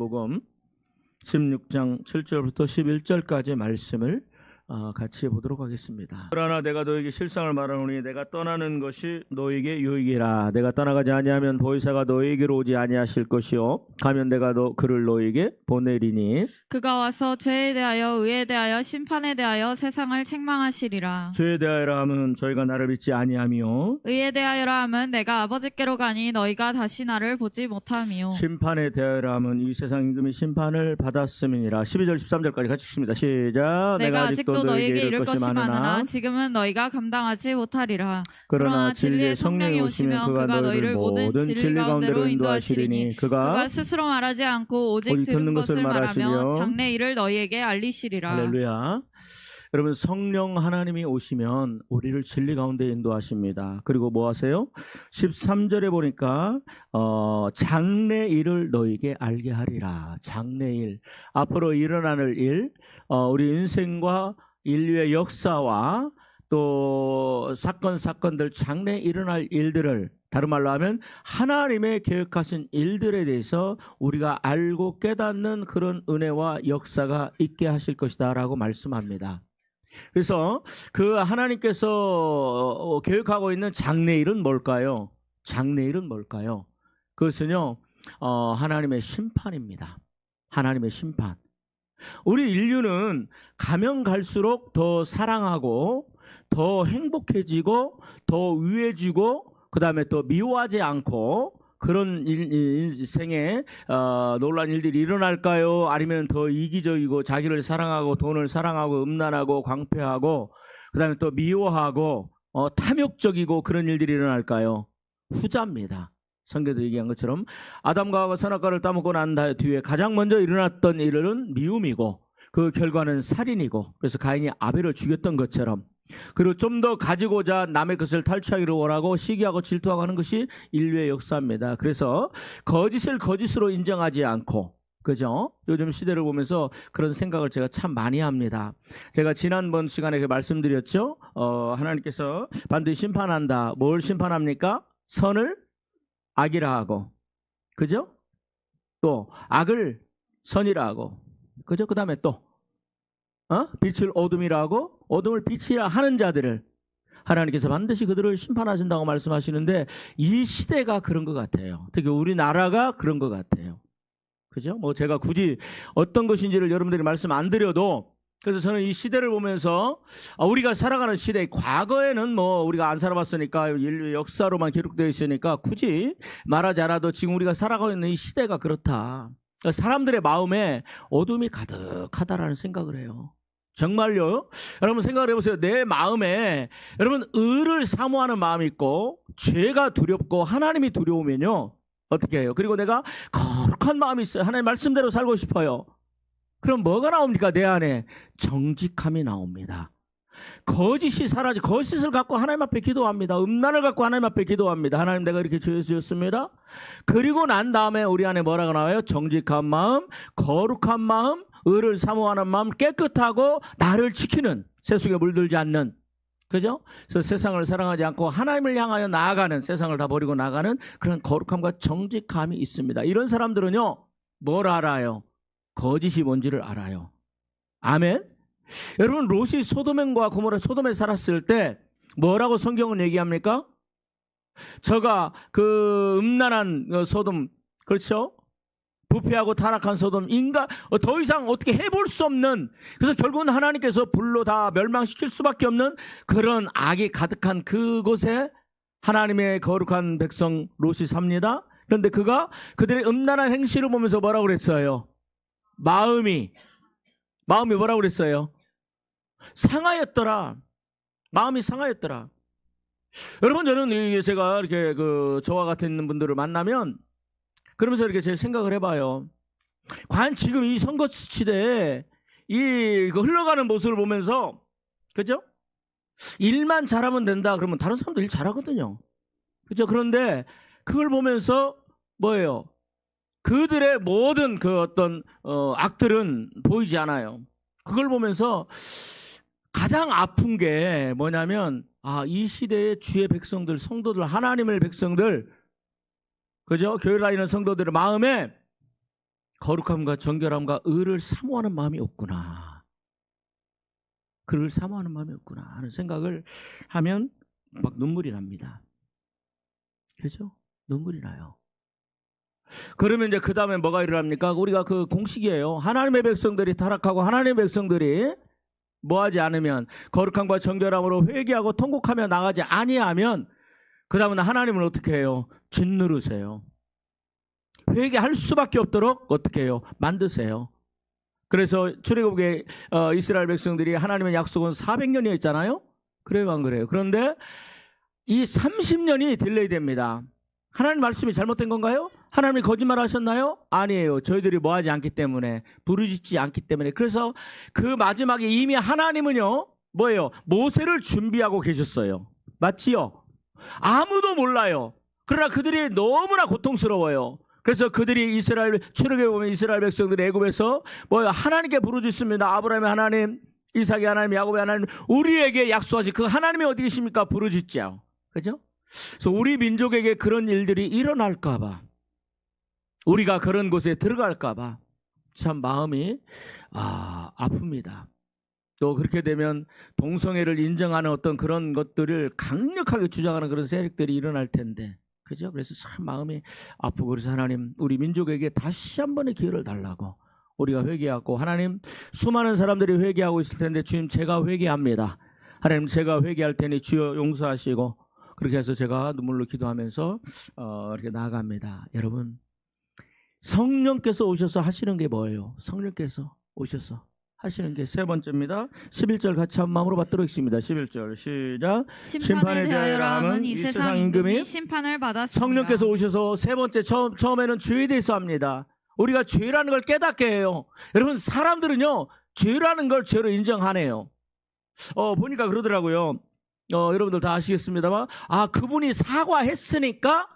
복음 16장 7절부터 11절까지 말씀을 같이 보도록 하겠습니다. 그러나 내가 너에게 실상을 말하노니 내가 떠나는 것이 너에게 유익이라. 내가 떠나가지 아니하면 보혜사가 너에게로 오지 아니하실 것이요 가면 내가 그를 너에게 보내리니 그가 와서 죄에 대하여 의에 대하여 심판에 대하여 세상을 책망하시리라. 죄에 대하여라 함은 저희가 나를 믿지 아니하며 의에 대하여라 함은 내가 아버지께로 가니 너희가 다시 나를 보지 못하미요. 심판에 대하여라 함은 이 세상 임금이 심판을 받았음이니라. 12절 13절까지 같이 읽습니다. 시작. 내가 아직도 너희에게 이를 것이 많으나 지금은 너희가 감당하지 못하리라. 그러나 진리의 성령이 오시면 그가 너희를 모든 진리 가운데로 인도하시리니 그가 스스로 말하지 않고 오직 들은 것을 말하며 장래 일을 너희에게 알리시리라. 할렐루야. 여러분, 성령 하나님이 오시면 우리를 진리 가운데 인도하십니다. 그리고 뭐 하세요? 13절에 보니까 장래 일을 너희에게 알게 하리라. 장래 일, 앞으로 일어나는 일, 우리 인생과 인류의 역사와 또 사건들, 장래 일어날 일들을, 다른 말로 하면 하나님의 계획하신 일들에 대해서 우리가 알고 깨닫는 그런 은혜와 역사가 있게 하실 것이다 라고 말씀합니다. 그래서 그 하나님께서 계획하고 있는 장래일은 뭘까요? 장래일은 뭘까요? 그것은요, 하나님의 심판입니다. 하나님의 심판. 우리 인류는 가면 갈수록 더 사랑하고 더 행복해지고 더 유해지고 그 다음에 또 미워하지 않고 그런 인생에 놀라운 일들이 일어날까요? 아니면 더 이기적이고 자기를 사랑하고 돈을 사랑하고 음란하고 광폐하고 그 다음에 또 미워하고 탐욕적이고 그런 일들이 일어날까요? 후자입니다. 성경에도 얘기한 것처럼 아담과 하와가 선악과를 따먹고 난 뒤에 가장 먼저 일어났던 일은 미움이고 그 결과는 살인이고, 그래서 가인이 아벨을 죽였던 것처럼, 그리고 좀 더 가지고자 남의 것을 탈취하기를 원하고 시기하고 질투하고 하는 것이 인류의 역사입니다. 그래서 거짓을 거짓으로 인정하지 않고, 그죠? 요즘 시대를 보면서 그런 생각을 제가 참 많이 합니다. 제가 지난번 시간에 말씀드렸죠? 하나님께서 반드시 심판한다. 뭘 심판합니까? 선을 악이라 하고, 그죠? 또 악을 선이라 하고, 그죠? 그 다음에 또 빛을 어둠이라 하고 어둠을 빛이라 하는 자들을 하나님께서 반드시 그들을 심판하신다고 말씀하시는데, 이 시대가 그런 것 같아요. 특히 우리나라가 그런 것 같아요. 그죠? 뭐 제가 굳이 어떤 것인지를 여러분들이 말씀 안 드려도, 그래서 저는 이 시대를 보면서 우리가 살아가는 시대, 과거에는 뭐 우리가 안 살아봤으니까 인류의 역사로만 기록되어 있으니까 굳이 말하지 않아도 지금 우리가 살아가고 있는 이 시대가 그렇다. 사람들의 마음에 어둠이 가득하다라는 생각을 해요. 정말요? 여러분 생각을 해보세요. 내 마음에 여러분 의를 사모하는 마음이 있고 죄가 두렵고 하나님이 두려우면요 어떻게 해요? 그리고 내가 거룩한 마음이 있어요. 하나님 말씀대로 살고 싶어요. 그럼 뭐가 나옵니까? 내 안에 정직함이 나옵니다. 거짓이 사라지, 거짓을 갖고 하나님 앞에 기도합니다. 음란을 갖고 하나님 앞에 기도합니다. 하나님, 내가 이렇게 죄 지었습니다. 그리고 난 다음에 우리 안에 뭐라고 나와요? 정직한 마음, 거룩한 마음, 의를 사모하는 마음, 깨끗하고 나를 지키는, 세속에 물들지 않는, 그죠? 그래서 세상을 사랑하지 않고 하나님을 향하여 나아가는, 세상을 다 버리고 나가는 그런 거룩함과 정직함이 있습니다. 이런 사람들은요 뭘 알아요? 거짓이 뭔지를 알아요. 아멘. 여러분, 롯이 소돔과 고모라, 소돔에 살았을 때 뭐라고 성경은 얘기합니까? 저가 그 음란한 소돔, 그렇죠? 부패하고 타락한 소돔, 인간 더 이상 어떻게 해볼 수 없는, 그래서 결국은 하나님께서 불로 다 멸망시킬 수밖에 없는 그런 악이 가득한 그곳에 하나님의 거룩한 백성 롯이 삽니다. 그런데 그가 그들의 음란한 행실을 보면서 뭐라고 그랬어요? 마음이 뭐라고 그랬어요? 상하였더라. 마음이 상하였더라. 여러분, 저는 제가 이렇게 저와 같은 분들을 만나면 그러면서 이렇게 제 생각을 해봐요. 과연 지금 이 선거 시대에 흘러가는 모습을 보면서, 그죠? 일만 잘하면 된다 그러면 다른 사람도 일 잘하거든요. 그죠? 그런데 그걸 보면서 뭐예요? 그들의 모든 어떤 악들은 보이지 않아요. 그걸 보면서 가장 아픈 게 뭐냐면, 이 시대의 주의 백성들, 성도들, 하나님의 백성들, 그죠? 교회 다니는 성도들의 마음에 거룩함과 정결함과 의를 사모하는 마음이 없구나. 그를 사모하는 마음이 없구나 하는 생각을 하면 막 눈물이 납니다. 그죠? 눈물이 나요. 그러면 이제 그 다음에 뭐가 일어납니까? 우리가 그 공식이에요. 하나님의 백성들이 타락하고 하나님의 백성들이 뭐하지 않으면, 거룩함과 정결함으로 회개하고 통곡하며 나가지 아니하면, 그 다음은 하나님은 어떻게 해요? 짓누르세요. 회개할 수밖에 없도록 어떻게 해요? 만드세요. 그래서 출애굽에 이스라엘 백성들이 하나님의 약속은 400년이었잖아요. 그래요, 안 그래요? 그런데 이 30년이 딜레이 됩니다. 하나님 말씀이 잘못된 건가요? 하나님이 거짓말 하셨나요? 아니에요. 저희들이 뭐하지 않기 때문에, 부르짖지 않기 때문에. 그래서 그 마지막에 이미 하나님은요, 뭐예요? 모세를 준비하고 계셨어요. 맞지요? 아무도 몰라요. 그러나 그들이 너무나 고통스러워요. 그래서 그들이 출애굽에 보면 이스라엘 백성들이 애굽에서 뭐예요? 하나님께 부르짖습니다. 아브라함의 하나님, 이삭의 하나님, 야곱의 하나님, 우리에게 약속하시. 그 하나님이 어디 계십니까? 부르짖죠. 그죠? 그래서 우리 민족에게 그런 일들이 일어날까봐, 우리가 그런 곳에 들어갈까봐 참 마음이 아픕니다. 또 그렇게 되면 동성애를 인정하는 어떤 그런 것들을 강력하게 주장하는 그런 세력들이 일어날 텐데, 그죠? 그래서 참 마음이 아프고, 그래서 하나님 우리 민족에게 다시 한 번의 기회를 달라고, 우리가 회개하고, 하나님 수많은 사람들이 회개하고 있을 텐데, 주님 제가 회개합니다. 하나님 제가 회개할 테니 주여 용서하시고, 그렇게 해서 제가 눈물로 기도하면서 이렇게 나아갑니다. 여러분, 성령께서 오셔서 하시는 게 뭐예요? 성령께서 오셔서 하시는 게 세 번째입니다. 11절 같이 한 마음으로 받도록 하겠습니다. 11절 시작. 심판에 대하여라 함은 이 세상 임금이 심판을 받았습니다. 성령께서 오셔서 세 번째, 처음에는 죄에 대해서 합니다. 우리가 죄라는 걸 깨닫게 해요. 여러분, 사람들은요 죄라는 걸 죄로 인정하네요. 보니까 그러더라고요. 여러분들 다 아시겠습니다만, 그분이 사과했으니까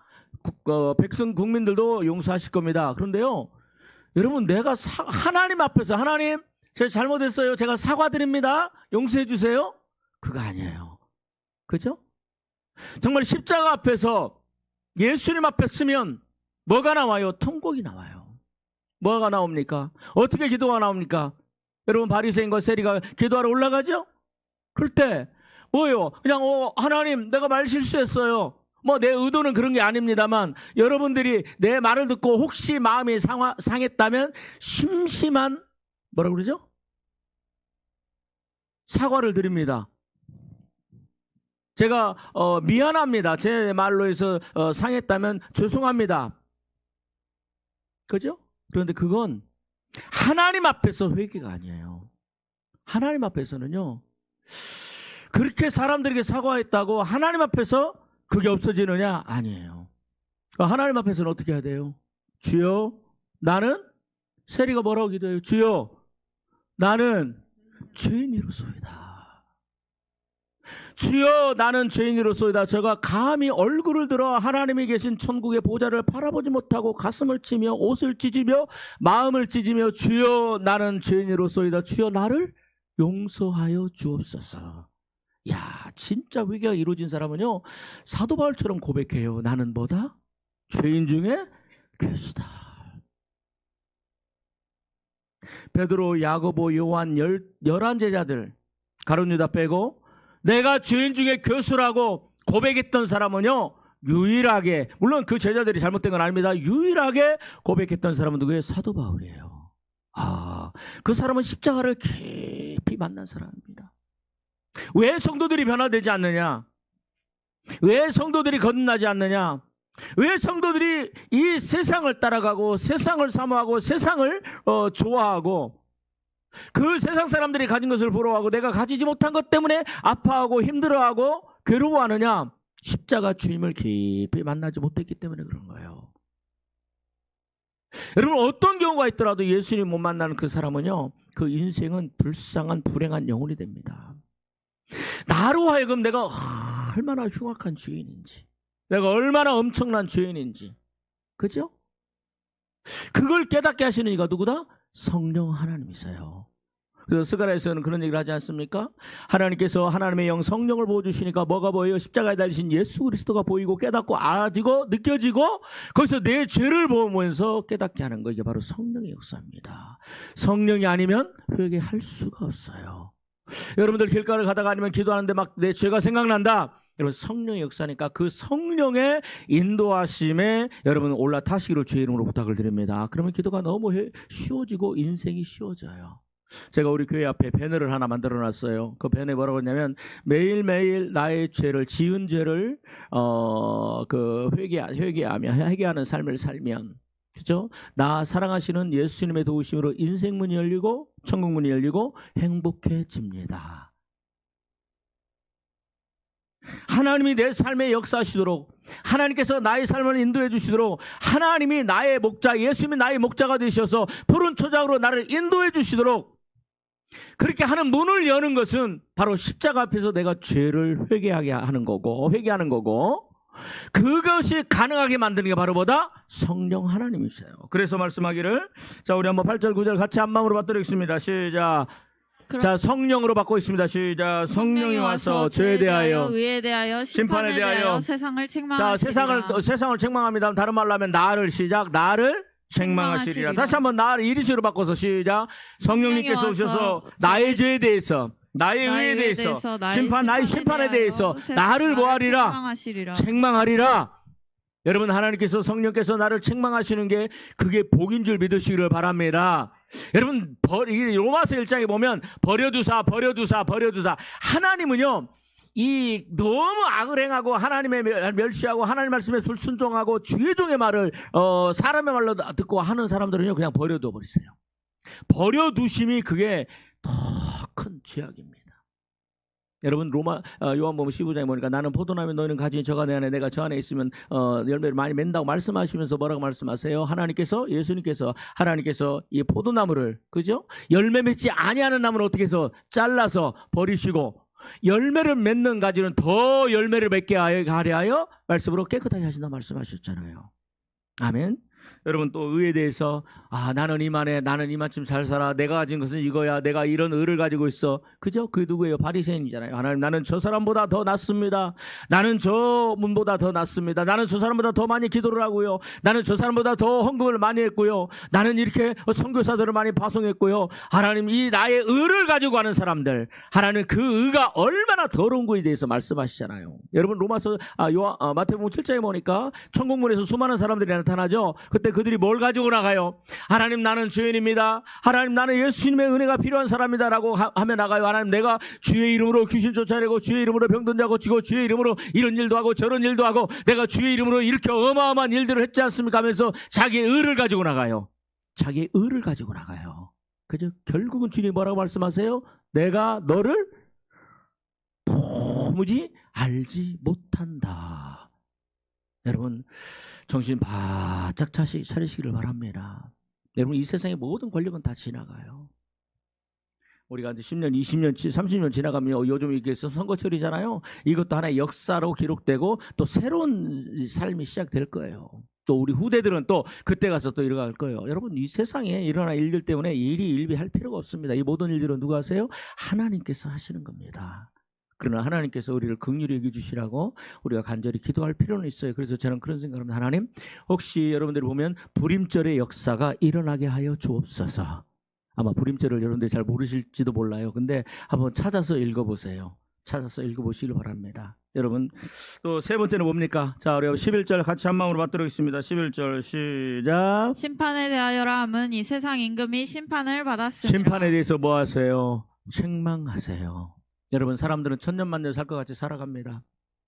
백성 국민들도 용서하실 겁니다. 그런데요, 여러분, 내가 하나님 앞에서, 하나님 제가 잘못했어요, 제가 사과드립니다, 용서해 주세요, 그거 아니에요. 그죠? 정말 십자가 앞에서 예수님 앞에 서면 뭐가 나와요? 통곡이 나와요. 뭐가 나옵니까? 어떻게 기도가 나옵니까? 여러분, 바리새인과 세리가 기도하러 올라가죠? 그럴 때 뭐예요? 그냥 하나님 내가 말 실수했어요. 내 의도는 그런 게 아닙니다만, 여러분들이 내 말을 듣고 혹시 마음이 상했다면 심심한 뭐라고 그러죠? 사과를 드립니다. 제가 미안합니다. 제 말로 해서 상했다면 죄송합니다. 그죠? 그런데 그건 하나님 앞에서 회개가 아니에요. 하나님 앞에서는요, 그렇게 사람들에게 사과했다고 하나님 앞에서 그게 없어지느냐? 아니에요. 하나님 앞에서는 어떻게 해야 돼요? 주여, 나는, 세리가 뭐라고 기도해요? 주여, 나는 죄인이로소이다. 주여, 나는 죄인이로소이다. 제가 감히 얼굴을 들어 하나님이 계신 천국의 보좌를 바라보지 못하고 가슴을 치며 옷을 찢으며 마음을 찢으며, 주여, 나는 죄인이로소이다. 주여, 나를 용서하여 주옵소서. 야, 진짜 회개가 이루어진 사람은요, 사도 바울처럼 고백해요. 나는 뭐다? 죄인 중에 괴수다. 베드로, 야고보, 요한 11제자들 가룟 유다 빼고 내가 죄인 중에 괴수라고 고백했던 사람은요, 유일하게, 물론 그 제자들이 잘못된 건 아닙니다. 유일하게 고백했던 사람은 누구예요? 사도 바울이에요. 그 사람은 십자가를 깊이 만난 사람입니다. 왜 성도들이 변화되지 않느냐? 왜 성도들이 거듭나지 않느냐? 왜 성도들이 이 세상을 따라가고 세상을 사모하고 세상을 좋아하고 그 세상 사람들이 가진 것을 부러워하고 내가 가지지 못한 것 때문에 아파하고 힘들어하고 괴로워하느냐? 십자가 주임을 깊이 만나지 못했기 때문에 그런 거예요. 여러분, 어떤 경우가 있더라도 예수님 못 만나는 그 사람은요, 그 인생은 불쌍한 불행한 영혼이 됩니다. 나로 하여금 내가 얼마나 흉악한 죄인인지, 내가 얼마나 엄청난 죄인인지, 그죠? 그걸 깨닫게 하시는 이가 누구다? 성령 하나님이세요. 그래서 스가랴에서는 그런 얘기를 하지 않습니까? 하나님께서 하나님의 영 성령을 부어주시니까 뭐가 보여요? 십자가에 달리신 예수 그리스도가 보이고 깨닫고 알아지고 느껴지고 거기서 내 죄를 보면서 깨닫게 하는 거, 이게 바로 성령의 역사입니다. 성령이 아니면 회개할 수가 없어요. 여러분들 길가를 가다가 아니면 기도하는데 막 내 죄가 생각난다. 여러분 성령의 역사니까 그 성령의 인도하심에 여러분 올라타시기를 주의 이름으로 부탁을 드립니다. 그러면 기도가 너무 쉬워지고 인생이 쉬워져요. 제가 우리 교회 앞에 배너를 하나 만들어 놨어요. 그 배너에 뭐라고 했냐면 매일매일 나의 죄를, 지은 죄를 회개하는 삶을 살면, 그죠? 나 사랑하시는 예수님의 도우심으로 인생문이 열리고 천국문이 열리고 행복해집니다. 하나님이 내 삶에 역사하시도록, 하나님께서 나의 삶을 인도해 주시도록, 하나님이 나의 목자, 예수님이 나의 목자가 되셔서 푸른 초장으로 나를 인도해 주시도록 그렇게 하는 문을 여는 것은 바로 십자가 앞에서 내가 죄를 회개하게 하는 거고, 회개하는 거고, 그것이 가능하게 만드는 게 바로 뭐다? 성령 하나님이세요. 그래서 말씀하기를, 자 우리 한번 8절 9절 같이 한 마음으로 받들겠습니다. 시작. 자, 성령으로 받고 있습니다. 시작. 성령이 와서 죄에 대하여, 의에 대하여, 심판에 대하여 세상을 책망하시리라. 자, 세상을 책망합니다. 다른 말로 하면 나를, 시작, 나를 책망하시리라. 다시 한번 나를 이리시로 바꿔서 시작. 성령님께서 오셔서 나의 죄에 대해서, 나의 의에 대해서, 나의 심판에 대해서 나를 뭐하리라? 책망하리라. 여러분, 하나님께서, 성령께서 나를 책망하시는 게 그게 복인 줄 믿으시기를 바랍니다. 여러분, 로마서 1장에 보면 버려두사. 하나님은요, 이 너무 악을 행하고 하나님의 멸시하고 하나님 말씀에 불순종하고 주의 종의 말을 사람의 말로 듣고 하는 사람들은요, 그냥 버려둬 버리세요. 버려두심이 그게 더 큰 죄악입니다. 여러분, 요한복음 15장에 보니까 나는 포도나무 너희는 가지니 저가 내 안에 내가 저 안에 있으면 열매를 많이 맺는다고 말씀하시면서 뭐라고 말씀하세요? 하나님께서, 예수님께서, 하나님께서 이 포도나무를, 그죠? 열매 맺지 아니하는 나무를 어떻게 해서 잘라서 버리시고 열매를 맺는 가지는 더 열매를 맺게 하려 하여 말씀으로 깨끗하게 하신다 말씀하셨잖아요. 아멘. 여러분, 또 의에 대해서, 나는 이만쯤 잘 살아, 내가 가진 것은 이거야, 내가 이런 의를 가지고 있어, 그죠? 그게 누구예요? 바리새인이잖아요. 하나님, 나는 저 사람보다 더 낫습니다. 나는 저 분보다 더 낫습니다. 나는 저 사람보다 더 많이 기도를 하고요, 나는 저 사람보다 더 헌금을 많이 했고요, 나는 이렇게 선교사들을 많이 파송했고요. 하나님, 이 나의 의를 가지고 하는 사람들, 하나님 그 의가 얼마나 더러운 거에 대해서 말씀하시잖아요. 여러분, 마태복음 7장에 보니까 천국문에서 수많은 사람들이 나타나죠. 그때 그들이 뭘 가지고 나가요? 하나님, 나는 죄인입니다. 하나님, 나는 예수님의 은혜가 필요한 사람이다 라고 하며 나가요. 하나님, 내가 주의 이름으로 귀신 쫓아내고 주의 이름으로 병든 자 고치고 주의 이름으로 이런 일도 하고 저런 일도 하고 내가 주의 이름으로 이렇게 어마어마한 일들을 했지 않습니까? 하면서 자기의 의를 가지고 나가요. 자기의 의를 가지고 나가요. 그죠? 결국은 주님이 뭐라고 말씀하세요? 내가 너를 도무지 알지 못한다. 여러분, 정신 바짝 차리시기를 바랍니다. 여러분, 이 세상의 모든 권력은 다 지나가요. 우리가 이제 10년, 20년, 30년 지나가면 요즘 이게 선거철이잖아요. 이것도 하나의 역사로 기록되고 또 새로운 삶이 시작될 거예요. 또 우리 후대들은 또 그때 가서 또 일어날 거예요. 여러분, 이 세상에 일어난 일들 때문에 일비할 필요가 없습니다. 이 모든 일들은 누가 하세요? 하나님께서 하시는 겁니다. 그러나 하나님께서 우리를 긍휼히 여겨주시라고 우리가 간절히 기도할 필요는 있어요. 그래서 저는 그런 생각을 합니다. 하나님, 혹시 여러분들이 보면 불임절의 역사가 일어나게 하여 주옵소서. 아마 불임절을 여러분들이 잘 모르실지도 몰라요. 근데 한번 찾아서 읽어보세요. 찾아서 읽어보시길 바랍니다. 여러분, 또 세 번째는 뭡니까? 자, 우리 11절 같이 한 마음으로 받들겠습니다. 11절 시작. 심판에 대하여라 함은 이 세상 임금이 심판을 받았습니다. 심판에 대해서 뭐 하세요? 책망하세요. 여러분, 사람들은 천년만년 살 것 같이 살아갑니다.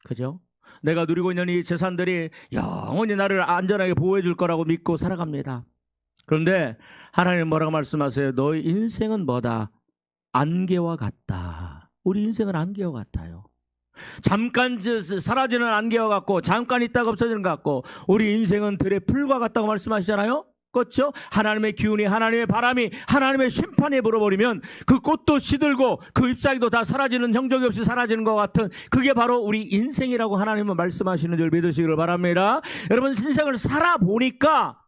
그죠? 내가 누리고 있는 이 재산들이 영원히 나를 안전하게 보호해 줄 거라고 믿고 살아갑니다. 그런데 하나님 뭐라고 말씀하세요? 너희 인생은 뭐다? 안개와 같다. 우리 인생은 안개와 같아요. 잠깐 사라지는 안개와 같고 잠깐 있다가 없어지는 것 같고, 우리 인생은 들의 풀과 같다고 말씀하시잖아요. 그렇죠? 하나님의 기운이, 하나님의 바람이, 하나님의 심판이 불어버리면 그 꽃도 시들고 그 잎사귀도 다 사라지는, 정적이 없이 사라지는 것 같은, 그게 바로 우리 인생이라고 하나님은 말씀하시는 줄 믿으시기를 바랍니다. 여러분, 인생을 살아보니까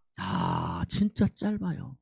진짜 짧아요.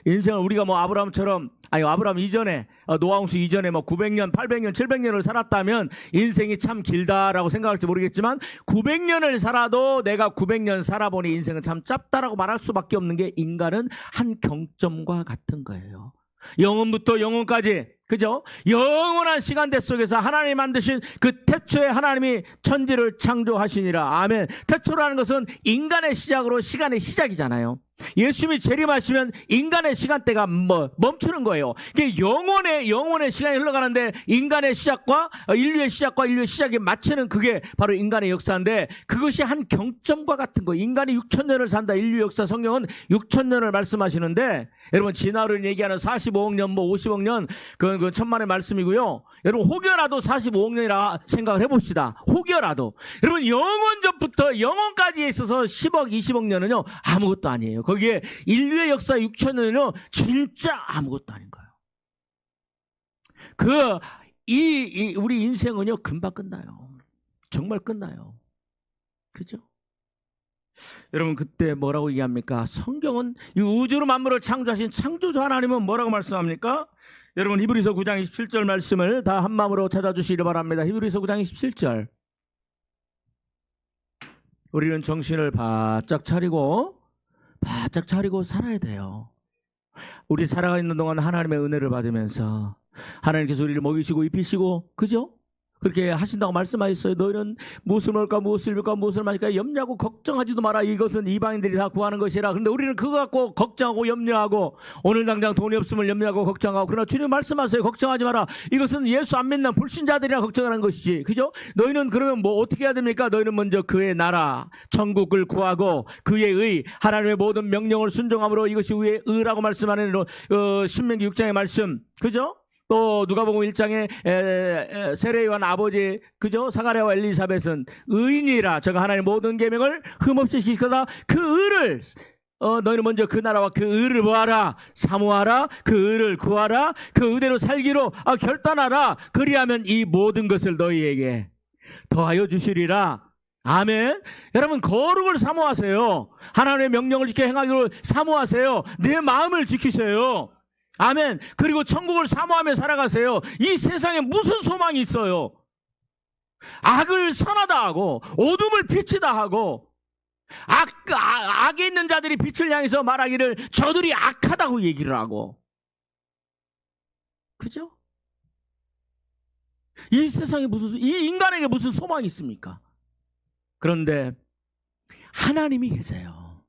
인생을 우리가 뭐 아브라함처럼, 아니 아브라함 이전에, 노아홍수 이전에 뭐 900년, 800년, 700년을 살았다면 인생이 참 길다라고 생각할지 모르겠지만 900년을 살아도 내가 900년 살아보니 인생은 참 짧다라고 말할 수밖에 없는 게 인간은 한 경점과 같은 거예요. 영원부터 영원까지, 그죠? 영원한 시간대 속에서 하나님이 만드신 그 태초에 하나님이 천지를 창조하시니라. 아멘. 태초라는 것은 인간의 시작으로 시간의 시작이잖아요. 예수님이 재림하시면 인간의 시간대가 멈추는 거예요. 영원의 시간이 흘러가는데 인간의 시작과 인류의 시작이 맞추는 그게 바로 인간의 역사인데 그것이 한 경점과 같은 거예요. 인간이 6,000년을 산다. 인류 역사 성경은 6,000년을 말씀하시는데 여러분 진화를 얘기하는 45억 년, 50억 년 그건 천만의 말씀이고요. 여러분 혹여라도 45억 년이라 생각을 해봅시다. 혹여라도 여러분 영원전부터 영원까지에 있어서 10억, 20억 년은요 아무것도 아니에요. 거기에 인류의 역사 6,000년은요 진짜 아무것도 아닌 거예요. 우리 인생은요 금방 끝나요. 정말 끝나요. 그죠? 여러분 그때 뭐라고 얘기합니까? 성경은 이 우주로 만물을 창조하신 창조주 하나님은 뭐라고 말씀합니까? 여러분 히브리서 9장 27절 말씀을 다 한마음으로 찾아주시기 바랍니다. 히브리서 9장 27절. 우리는 정신을 바짝 차리고 살아야 돼요. 우리 살아가 있는 동안 하나님의 은혜를 받으면서 하나님께서 우리를 먹이시고 입히시고, 그죠? 그렇게 하신다고 말씀하셨어요. 너희는 무엇을 먹을까, 무엇을 입을까, 무엇을 마실까 염려하고 걱정하지도 마라. 이것은 이방인들이 다 구하는 것이라. 그런데 우리는 그거 갖고 걱정하고 염려하고 오늘 당장 돈이 없으면 염려하고 걱정하고, 그러나 주님 말씀하세요. 걱정하지 마라. 이것은 예수 안 믿는 불신자들이라 걱정하는 것이지. 그죠? 너희는 그러면 뭐 어떻게 해야 됩니까? 너희는 먼저 그의 나라 천국을 구하고 그의 의 하나님의 모든 명령을 순종함으로 이것이 우리의 의라고 말씀하는 신명기 6장의 말씀. 그죠? 또 누가복음 1장에 세례요한 아버지, 그죠? 사가랴와 엘리사벳은 의인이라 저가 하나님의 모든 계명을 흠없이 지키거나 그 의를 너희는 먼저 그 나라와 그 의를 보아라, 사모하라, 그 의를 구하라, 그 의대로 살기로 결단하라. 그리하면 이 모든 것을 너희에게 더하여 주시리라. 아멘. 여러분 거룩을 사모하세요. 하나님의 명령을 지켜 행하기를 사모하세요. 내 마음을 지키세요. 아멘. 그리고 천국을 사모하며 살아가세요. 이 세상에 무슨 소망이 있어요? 악을 선하다 하고 어둠을 빛이다 하고 악에 있는 자들이 빛을 향해서 말하기를 저들이 악하다고 얘기를 하고, 그죠? 이 세상에 이 인간에게 무슨 소망이 있습니까? 그런데 하나님이 계세요.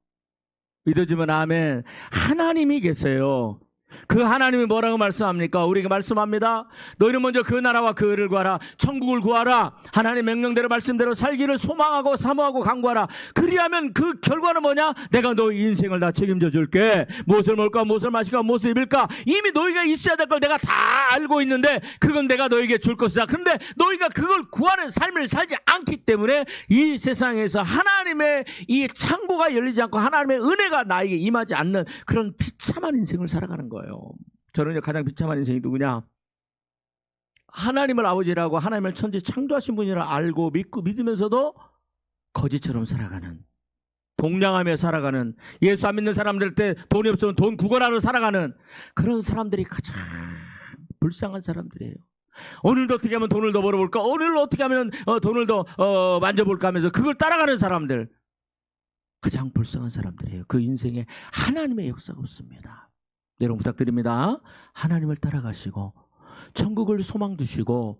믿어주면 아멘. 하나님이 계세요. 그 하나님이 뭐라고 말씀합니까? 우리에게 말씀합니다. 너희는 먼저 그 나라와 그 의를 구하라, 천국을 구하라, 하나님의 명령대로 말씀대로 살기를 소망하고 사모하고 간구하라. 그리하면 그 결과는 뭐냐? 내가 너희 인생을 다 책임져 줄게. 무엇을 먹을까, 무엇을 마실까, 무엇을 입을까, 이미 너희가 있어야 될 걸 내가 다 알고 있는데 그건 내가 너희에게 줄 것이다. 그런데 너희가 그걸 구하는 삶을 살지 않기 때문에 이 세상에서 하나님의 이 창고가 열리지 않고 하나님의 은혜가 나에게 임하지 않는 그런 비참한 인생을 살아가는 거예요. 저는 가장 비참한 인생이 누구냐? 하나님을 아버지라고 하나님을 천지 창조하신 분이라 알고 믿고 믿으면서도 거지처럼 살아가는, 동냥하며 살아가는, 예수 안 믿는 사람들 때 돈이 없으면 돈 구걸하러 살아가는 그런 사람들이 가장 불쌍한 사람들이에요. 오늘도 어떻게 하면 돈을 더 벌어볼까, 오늘 어떻게 하면 돈을 더 만져볼까 하면서 그걸 따라가는 사람들, 가장 불쌍한 사람들이에요. 그 인생에 하나님의 역사가 없습니다. 여러분 부탁드립니다. 하나님을 따라가시고 천국을 소망 두시고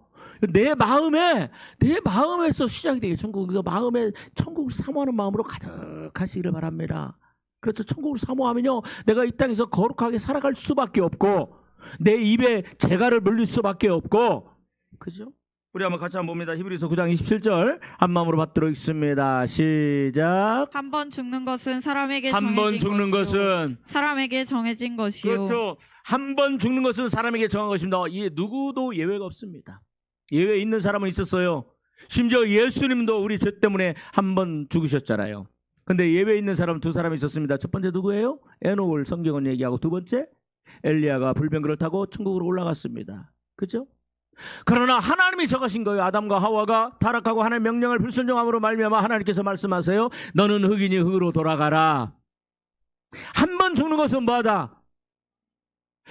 내 마음에서 시작이 되게 천국에서 마음에 천국을 사모하는 마음으로 가득하시기를 바랍니다. 그래서 천국을 사모하면요 내가 이 땅에서 거룩하게 살아갈 수밖에 없고 내 입에 재갈을 물릴 수밖에 없고, 그죠? 우리 한번 같이 한번 봅니다. 히브리서 9장 27절 한 마음으로 받도록 있습니다. 시작. 한 번 죽는 것은 사람에게 한 번 죽는 것은 사람에게 정해진 것이요. 그렇죠. 한 번 죽는 것은 사람에게 정한 것입니다. 이 누구도 예외가 없습니다. 예외 있는 사람은 있었어요. 심지어 예수님도 우리 죄 때문에 한 번 죽으셨잖아요. 근데 예외 있는 사람 두 사람이 있었습니다. 첫 번째 누구예요? 에녹을 성경은 얘기하고, 두 번째 엘리야가 불병거를 타고 천국으로 올라갔습니다. 그죠? 그러나 하나님이 정하신 거예요. 아담과 하와가 타락하고 하나님의 명령을 불순종함으로 말미암아 하나님께서 말씀하세요. 너는 흙이니 흙으로 돌아가라. 한 번 죽는 것은 뭐하다?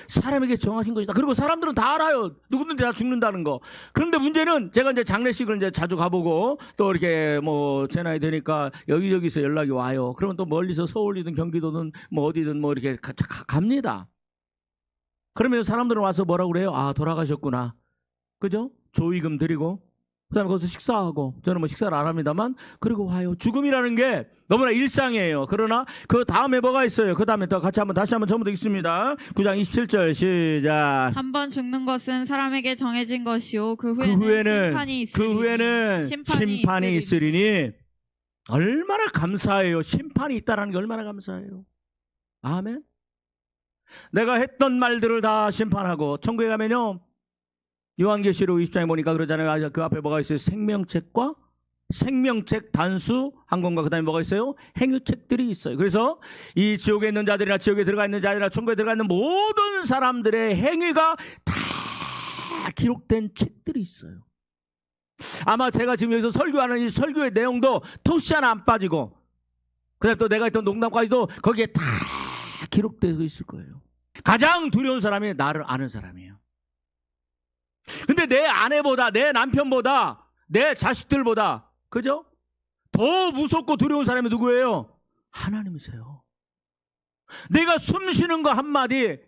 사람에게 정하신 것이다. 그리고 사람들은 다 알아요. 누구든지 다 죽는다는 거. 그런데 문제는 제가 이제 장례식을 이제 자주 가보고 또 이렇게 뭐 제 나이 되니까 여기저기서 연락이 와요. 그러면 또 멀리서 서울이든 경기도든 뭐 어디든 뭐 이렇게 갑니다. 그러면 사람들은 와서 뭐라고 그래요? 아, 돌아가셨구나. 그죠? 조의금 드리고 그다음에 거기서 식사하고, 저는 뭐 식사를 안 합니다만, 그리고 와요. 죽음이라는 게 너무나 일상이에요. 그러나 그 다음에 뭐가 있어요? 그 다음에 또 같이 다시 한번 전부 읽습니다. 9장 27절 시작. 한 번 죽는 것은 사람에게 정해진 것이요 그 후에는 심판이 있으리니. 얼마나 감사해요. 심판이 있다는 게 얼마나 감사해요. 아멘. 내가 했던 말들을 다 심판하고, 천국에 가면요, 요한계시록 20장에 보니까 그러잖아요. 그 앞에 뭐가 있어요? 생명책과 생명책 단수 한 권과 그 다음에 뭐가 있어요? 행위책들이 있어요. 그래서 이 지옥에 있는 자들이나 지옥에 들어가 있는 자들이나 천국에 들어가 있는 모든 사람들의 행위가 다 기록된 책들이 있어요. 아마 제가 지금 여기서 설교하는 이 설교의 내용도 토시 하나 안 빠지고, 그 다음에 또 내가 했던 농담까지도 거기에 다 기록되어 있을 거예요. 가장 두려운 사람이 나를 아는 사람이에요. 근데 내 아내보다, 내 남편보다, 내 자식들보다, 그죠? 더 무섭고 두려운 사람이 누구예요? 하나님이세요. 내가 숨 쉬는 거 한마디,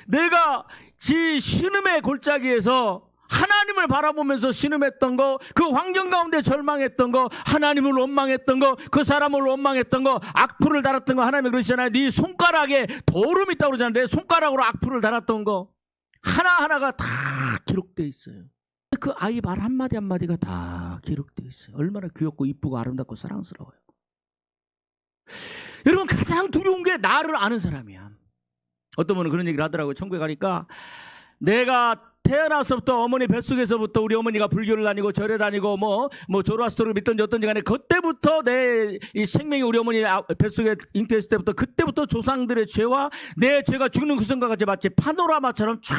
내가 지 신음의 골짜기에서 하나님을 바라보면서 신음했던 거, 그 환경 가운데 절망했던 거, 하나님을 원망했던 거, 그 사람을 원망했던 거, 악플을 달았던 거, 하나님이 그러시잖아요. 네 손가락에 도름이 있다고 그러잖아요. 내 손가락으로 악플을 달았던 거 하나하나가 다 기록되어 있어요. 그 아이 말 한마디 한마디가 다 기록되어 있어요. 얼마나 귀엽고 이쁘고 아름답고 사랑스러워요. 여러분, 가장 두려운 게 나를 아는 사람이야. 어떤 분은 그런 얘기를 하더라고요. 천국에 가니까 내가 태어나서부터 어머니 뱃속에서부터 우리 어머니가 불교를 다니고 절에 다니고 뭐 조로아스터를 믿든지 어떤지 간에 그때부터 내 이 생명이 우리 어머니 뱃속에 잉태했을 때부터, 그때부터 조상들의 죄와 내 죄가 죽는 그 순간 같이 마치 파노라마처럼 쫙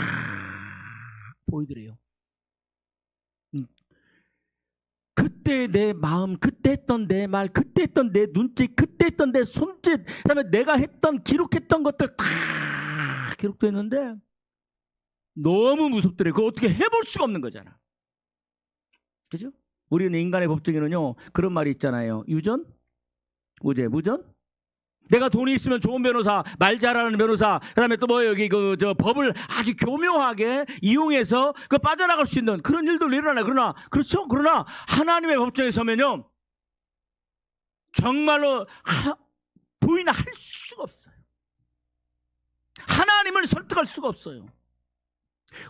보이더래요. 그때 내 마음, 그때 했던 내 말, 그때 했던 내 눈짓, 그때 했던 내 손짓, 그다음에 내가 했던 기록했던 것들 다 기록되어 있는데 너무 무섭더래요. 그거 어떻게 해볼 수가 없는 거잖아. 그죠? 우리는 인간의 법정에는요, 그런 말이 있잖아요. 유전, 무죄, 무전. 내가 돈이 있으면 좋은 변호사, 말 잘하는 변호사, 그 다음에 또 뭐 여기 법을 아주 교묘하게 이용해서 그 빠져나갈 수 있는 그런 일도 일어나요. 그러나, 그렇죠? 그러나 하나님의 법정에 서면요, 정말로 부인할 수가 없어요. 하나님을 설득할 수가 없어요.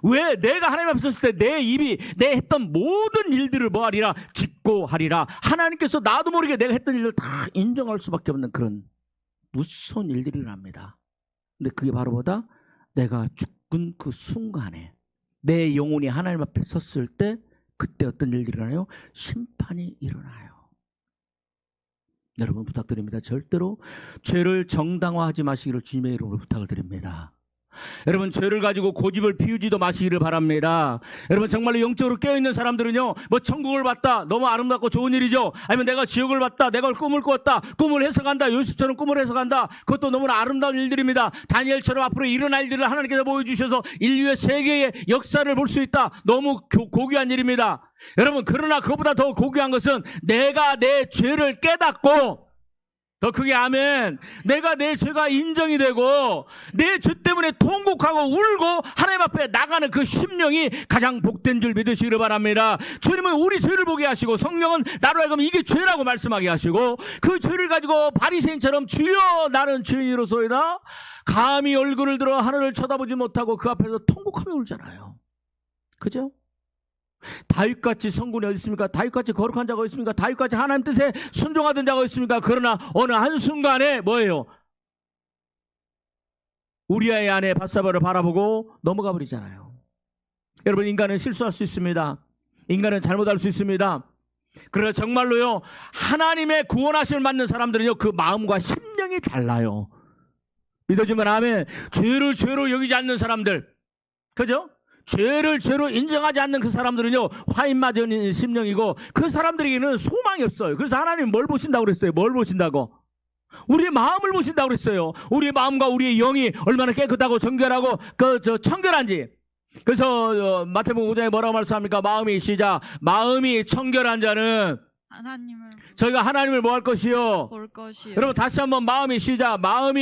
왜? 내가 하나님 앞에 섰을 때 내 입이 내 했던 모든 일들을 뭐하리라? 직고하리라. 하나님께서 나도 모르게 내가 했던 일을 다 인정할 수밖에 없는 그런 무서운 일들이 일어납니다. 근데 그게 바로 뭐다? 내가 죽은 그 순간에 내 영혼이 하나님 앞에 섰을 때 그때 어떤 일들이 일어나요? 심판이 일어나요. 여러분, 부탁드립니다. 절대로 죄를 정당화하지 마시기를 주님의 이름으로 부탁을 드립니다. 여러분, 죄를 가지고 고집을 피우지도 마시기를 바랍니다. 여러분, 정말로 영적으로 깨어있는 사람들은요, 뭐 천국을 봤다, 너무 아름답고 좋은 일이죠. 아니면 내가 지옥을 봤다, 내가 꿈을 꿨다, 꿈을 해석한다, 요셉처럼 꿈을 해석한다, 그것도 너무나 아름다운 일들입니다. 다니엘처럼 앞으로 일어날 일들을 하나님께서 보여주셔서 인류의 세계의 역사를 볼 수 있다. 너무 고귀한 일입니다. 여러분, 그러나 그것보다 더 고귀한 것은 내가 내 죄를 깨닫고, 더 크게 아멘. 내가 내 죄가 인정이 되고 내 죄 때문에 통곡하고 울고 하나님 앞에 나가는 그 심령이 가장 복된 줄 믿으시기를 바랍니다. 주님은 우리 죄를 보게 하시고 성령은 나로 하여금 이게 죄라고 말씀하게 하시고 그 죄를 가지고 바리새인처럼 주여 나는 죄인이로소이다 감히 얼굴을 들어 하늘을 쳐다보지 못하고 그 앞에서 통곡하며 울잖아요. 그죠? 다윗같이 성군이 어디 있습니까? 다윗같이 거룩한 자가 어디 있습니까? 다윗같이 하나님 뜻에 순종하던 자가 어디 있습니까? 그러나 어느 한순간에 뭐예요? 우리아의 아내 밧사바를 바라보고 넘어가 버리잖아요. 여러분, 인간은 실수할 수 있습니다. 인간은 잘못할 수 있습니다. 그러나 정말로요, 하나님의 구원하심을 받는 사람들은요, 그 마음과 심령이 달라요. 믿어주면 아멘. 죄를 죄로 여기지 않는 사람들, 그죠? 죄를 죄로 인정하지 않는 그 사람들은요, 화인맞은 심령이고 그 사람들에게는 소망이 없어요. 그래서 하나님 뭘 보신다고 그랬어요? 뭘 보신다고? 우리의 마음을 보신다고 그랬어요. 우리의 마음과 우리의 영이 얼마나 깨끗하고 정결하고 청결한지. 그래서 마태복음 5장에 뭐라고 말씀합니까? 마음이 청결한 자는 하나님을 저희가 하나님을 뭐 할 것이요? 볼 것이요. 여러분 다시 한번 마음이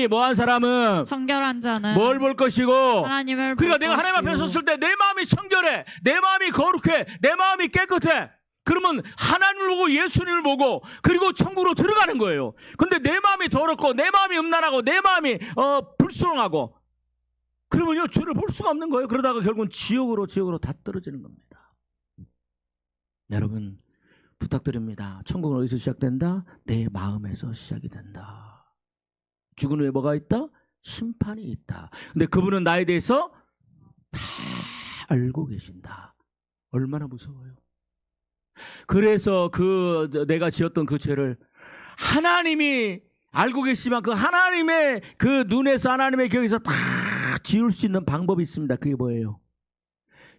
뭐한 사람은 청결한 자는 뭘 볼 것이고? 하나님을 볼 그러니까 내가 하나님 앞에 것이요. 섰을 때 내 마음이 청결해, 내 마음이 거룩해, 내 마음이 깨끗해. 그러면 하나님을 보고 예수님을 보고 그리고 천국으로 들어가는 거예요. 근데 내 마음이 더럽고 내 마음이 음란하고 내 마음이 불순하고 그러면요 죄를 볼 수가 없는 거예요. 그러다가 결국은 지옥으로 다 떨어지는 겁니다. 여러분 부탁드립니다. 천국은 어디서 시작된다? 내 마음에서 시작이 된다. 죽은 후에 뭐가 있다? 심판이 있다. 근데 그분은 나에 대해서 다 알고 계신다. 얼마나 무서워요. 그래서 내가 지었던 그 죄를 하나님이 알고 계시지만 그 하나님의 그 눈에서 하나님의 기억에서 다 지울 수 있는 방법이 있습니다. 그게 뭐예요?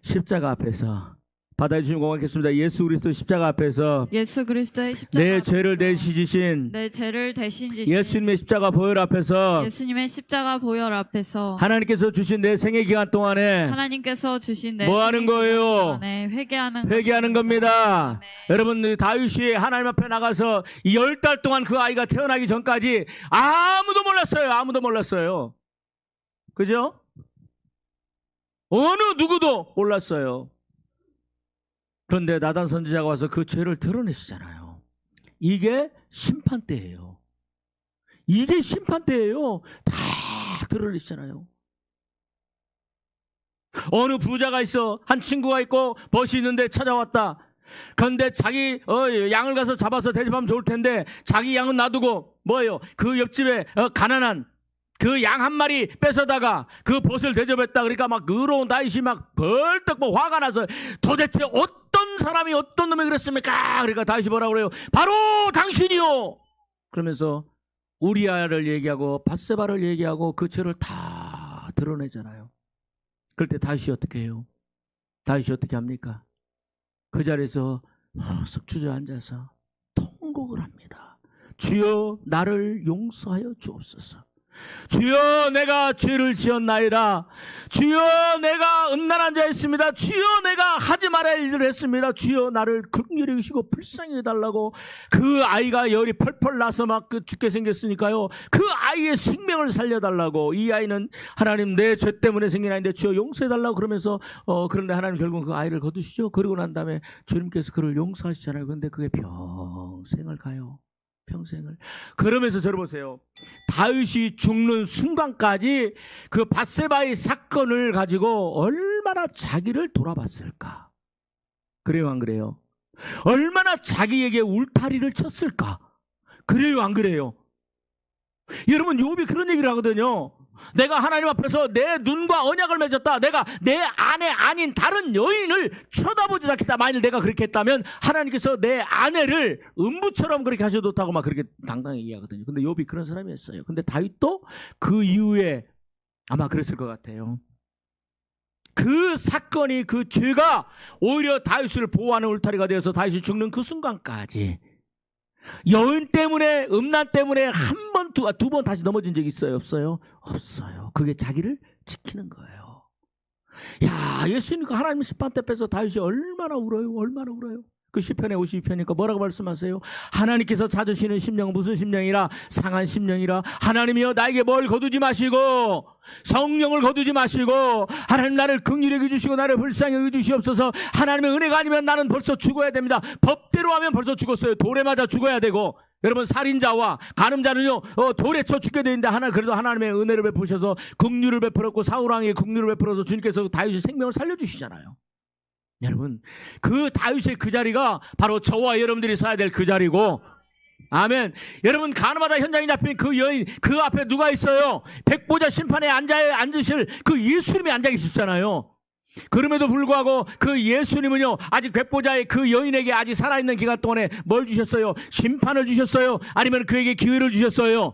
십자가 앞에서 받아주시면 고맙겠습니다. 예수 그리스도 십자가 앞에서 예수 그리스도의 십자가 내 앞에서 죄를 대신 내 죄를 대신 지신 예수님의 십자가 보혈 앞에서 예수님의 십자가 보혈 앞에서 하나님께서 주신 내 생애 기간 동안에 하나님께서 주신 내 뭐 하는 생애 기간 거예요? 동안에 회개하는 회개하는 겁니다. 네. 여러분 다윗이 하나님 앞에 나가서 10달 동안 그 아이가 태어나기 전까지 아무도 몰랐어요. 그죠? 어느 누구도 몰랐어요. 그런데 나단 선지자가 와서 그 죄를 드러내시잖아요. 이게 심판대예요. 다 드러내시잖아요. 어느 부자가 있어. 한 친구가 있고 벗이 있는데 찾아왔다. 그런데 자기 양을 가서 잡아서 대접하면 좋을 텐데 자기 양은 놔두고 뭐예요? 그 옆집에 가난한 그 양 한 마리 뺏어다가 그 벗을 대접했다. 그러니까 막 의로운 다윗이 막 벌떡 뭐 화가 나서 도대체 어떤 사람이 어떤 놈이 그랬습니까? 그러니까 다윗이 뭐라고 그래요? 바로 당신이요. 그러면서 우리아를 얘기하고 밧세바를 얘기하고 그 죄를 다 드러내잖아요. 그럴 때 다윗이 어떻게 해요? 다윗이 어떻게 합니까? 그 자리에서 쓱 주저앉아서 통곡을 합니다. 주여 나를 용서하여 주옵소서. 주여 내가 죄를 지었나이다. 주여 내가 음란한 자였습니다. 주여 내가 하지 말아야 할 일을 했습니다. 주여 나를 긍휼히 여기시고 불쌍히 해달라고. 그 아이가 열이 펄펄 나서 막 죽게 생겼으니까요. 그 아이의 생명을 살려달라고. 이 아이는 하나님 내 죄 때문에 생긴 아이인데 주여 용서해달라고 그러면서 그런데 하나님 결국 그 아이를 거두시죠. 그러고 난 다음에 주님께서 그를 용서하시잖아요. 그런데 그게 평생을 가요. 평생을. 그러면서 저를 보세요. 다윗이 죽는 순간까지 그 밧세바의 사건을 가지고 얼마나 자기를 돌아봤을까? 그래요, 안 그래요? 얼마나 자기에게 울타리를 쳤을까? 그래요, 안 그래요? 여러분, 욥이 그런 얘기를 하거든요. 내가 하나님 앞에서 내 눈과 언약을 맺었다. 내가 내 아내 아닌 다른 여인을 쳐다보지 않겠다. 만일 내가 그렇게 했다면 하나님께서 내 아내를 음부처럼 그렇게 하셔도 좋다고 막 그렇게 당당히 얘기하거든요. 근데 욥이 그런 사람이었어요. 근데 다윗도 그 이후에 아마 그랬을 것 같아요. 그 사건이 그 죄가 오히려 다윗을 보호하는 울타리가 되어서 다윗이 죽는 그 순간까지 여인 때문에 음란 때문에 한 번, 두 번 다시 넘어진 적이 있어요? 없어요? 없어요. 그게 자기를 지키는 거예요. 야, 예수님 하나님 심판 때 뺏어 다윗이 얼마나 울어요? 그 시편에 52편이니까 뭐라고 말씀하세요? 하나님께서 찾으시는 심령은 무슨 심령이라? 상한 심령이라. 하나님이여 나에게 뭘 거두지 마시고 성령을 거두지 마시고 하나님 나를 긍휼히 여겨주시고 나를 불쌍히 여겨주시옵소서. 하나님의 은혜가 아니면 나는 벌써 죽어야 됩니다. 법대로 하면 벌써 죽었어요. 돌에 맞아 죽어야 되고. 여러분 살인자와 간음자는요 돌에 쳐 죽게 되는데 그래도 하나님의 은혜를 베푸셔서 긍휼을 베풀었고 사울왕의 긍휼을 베풀어서 주님께서 다윗의 생명을 살려주시잖아요. 여러분 그 다윗의 그 자리가 바로 저와 여러분들이 서야 될 그 자리고, 아멘. 여러분 가늠하다 현장에 잡힌 그 여인 그 앞에 누가 있어요? 백보자 심판에 앉으실 그 예수님이 앉아 계셨잖아요. 그럼에도 불구하고 그 예수님은요 아직 백보자의 그 여인에게 아직 살아있는 기간 동안에 뭘 주셨어요? 심판을 주셨어요? 아니면 그에게 기회를 주셨어요?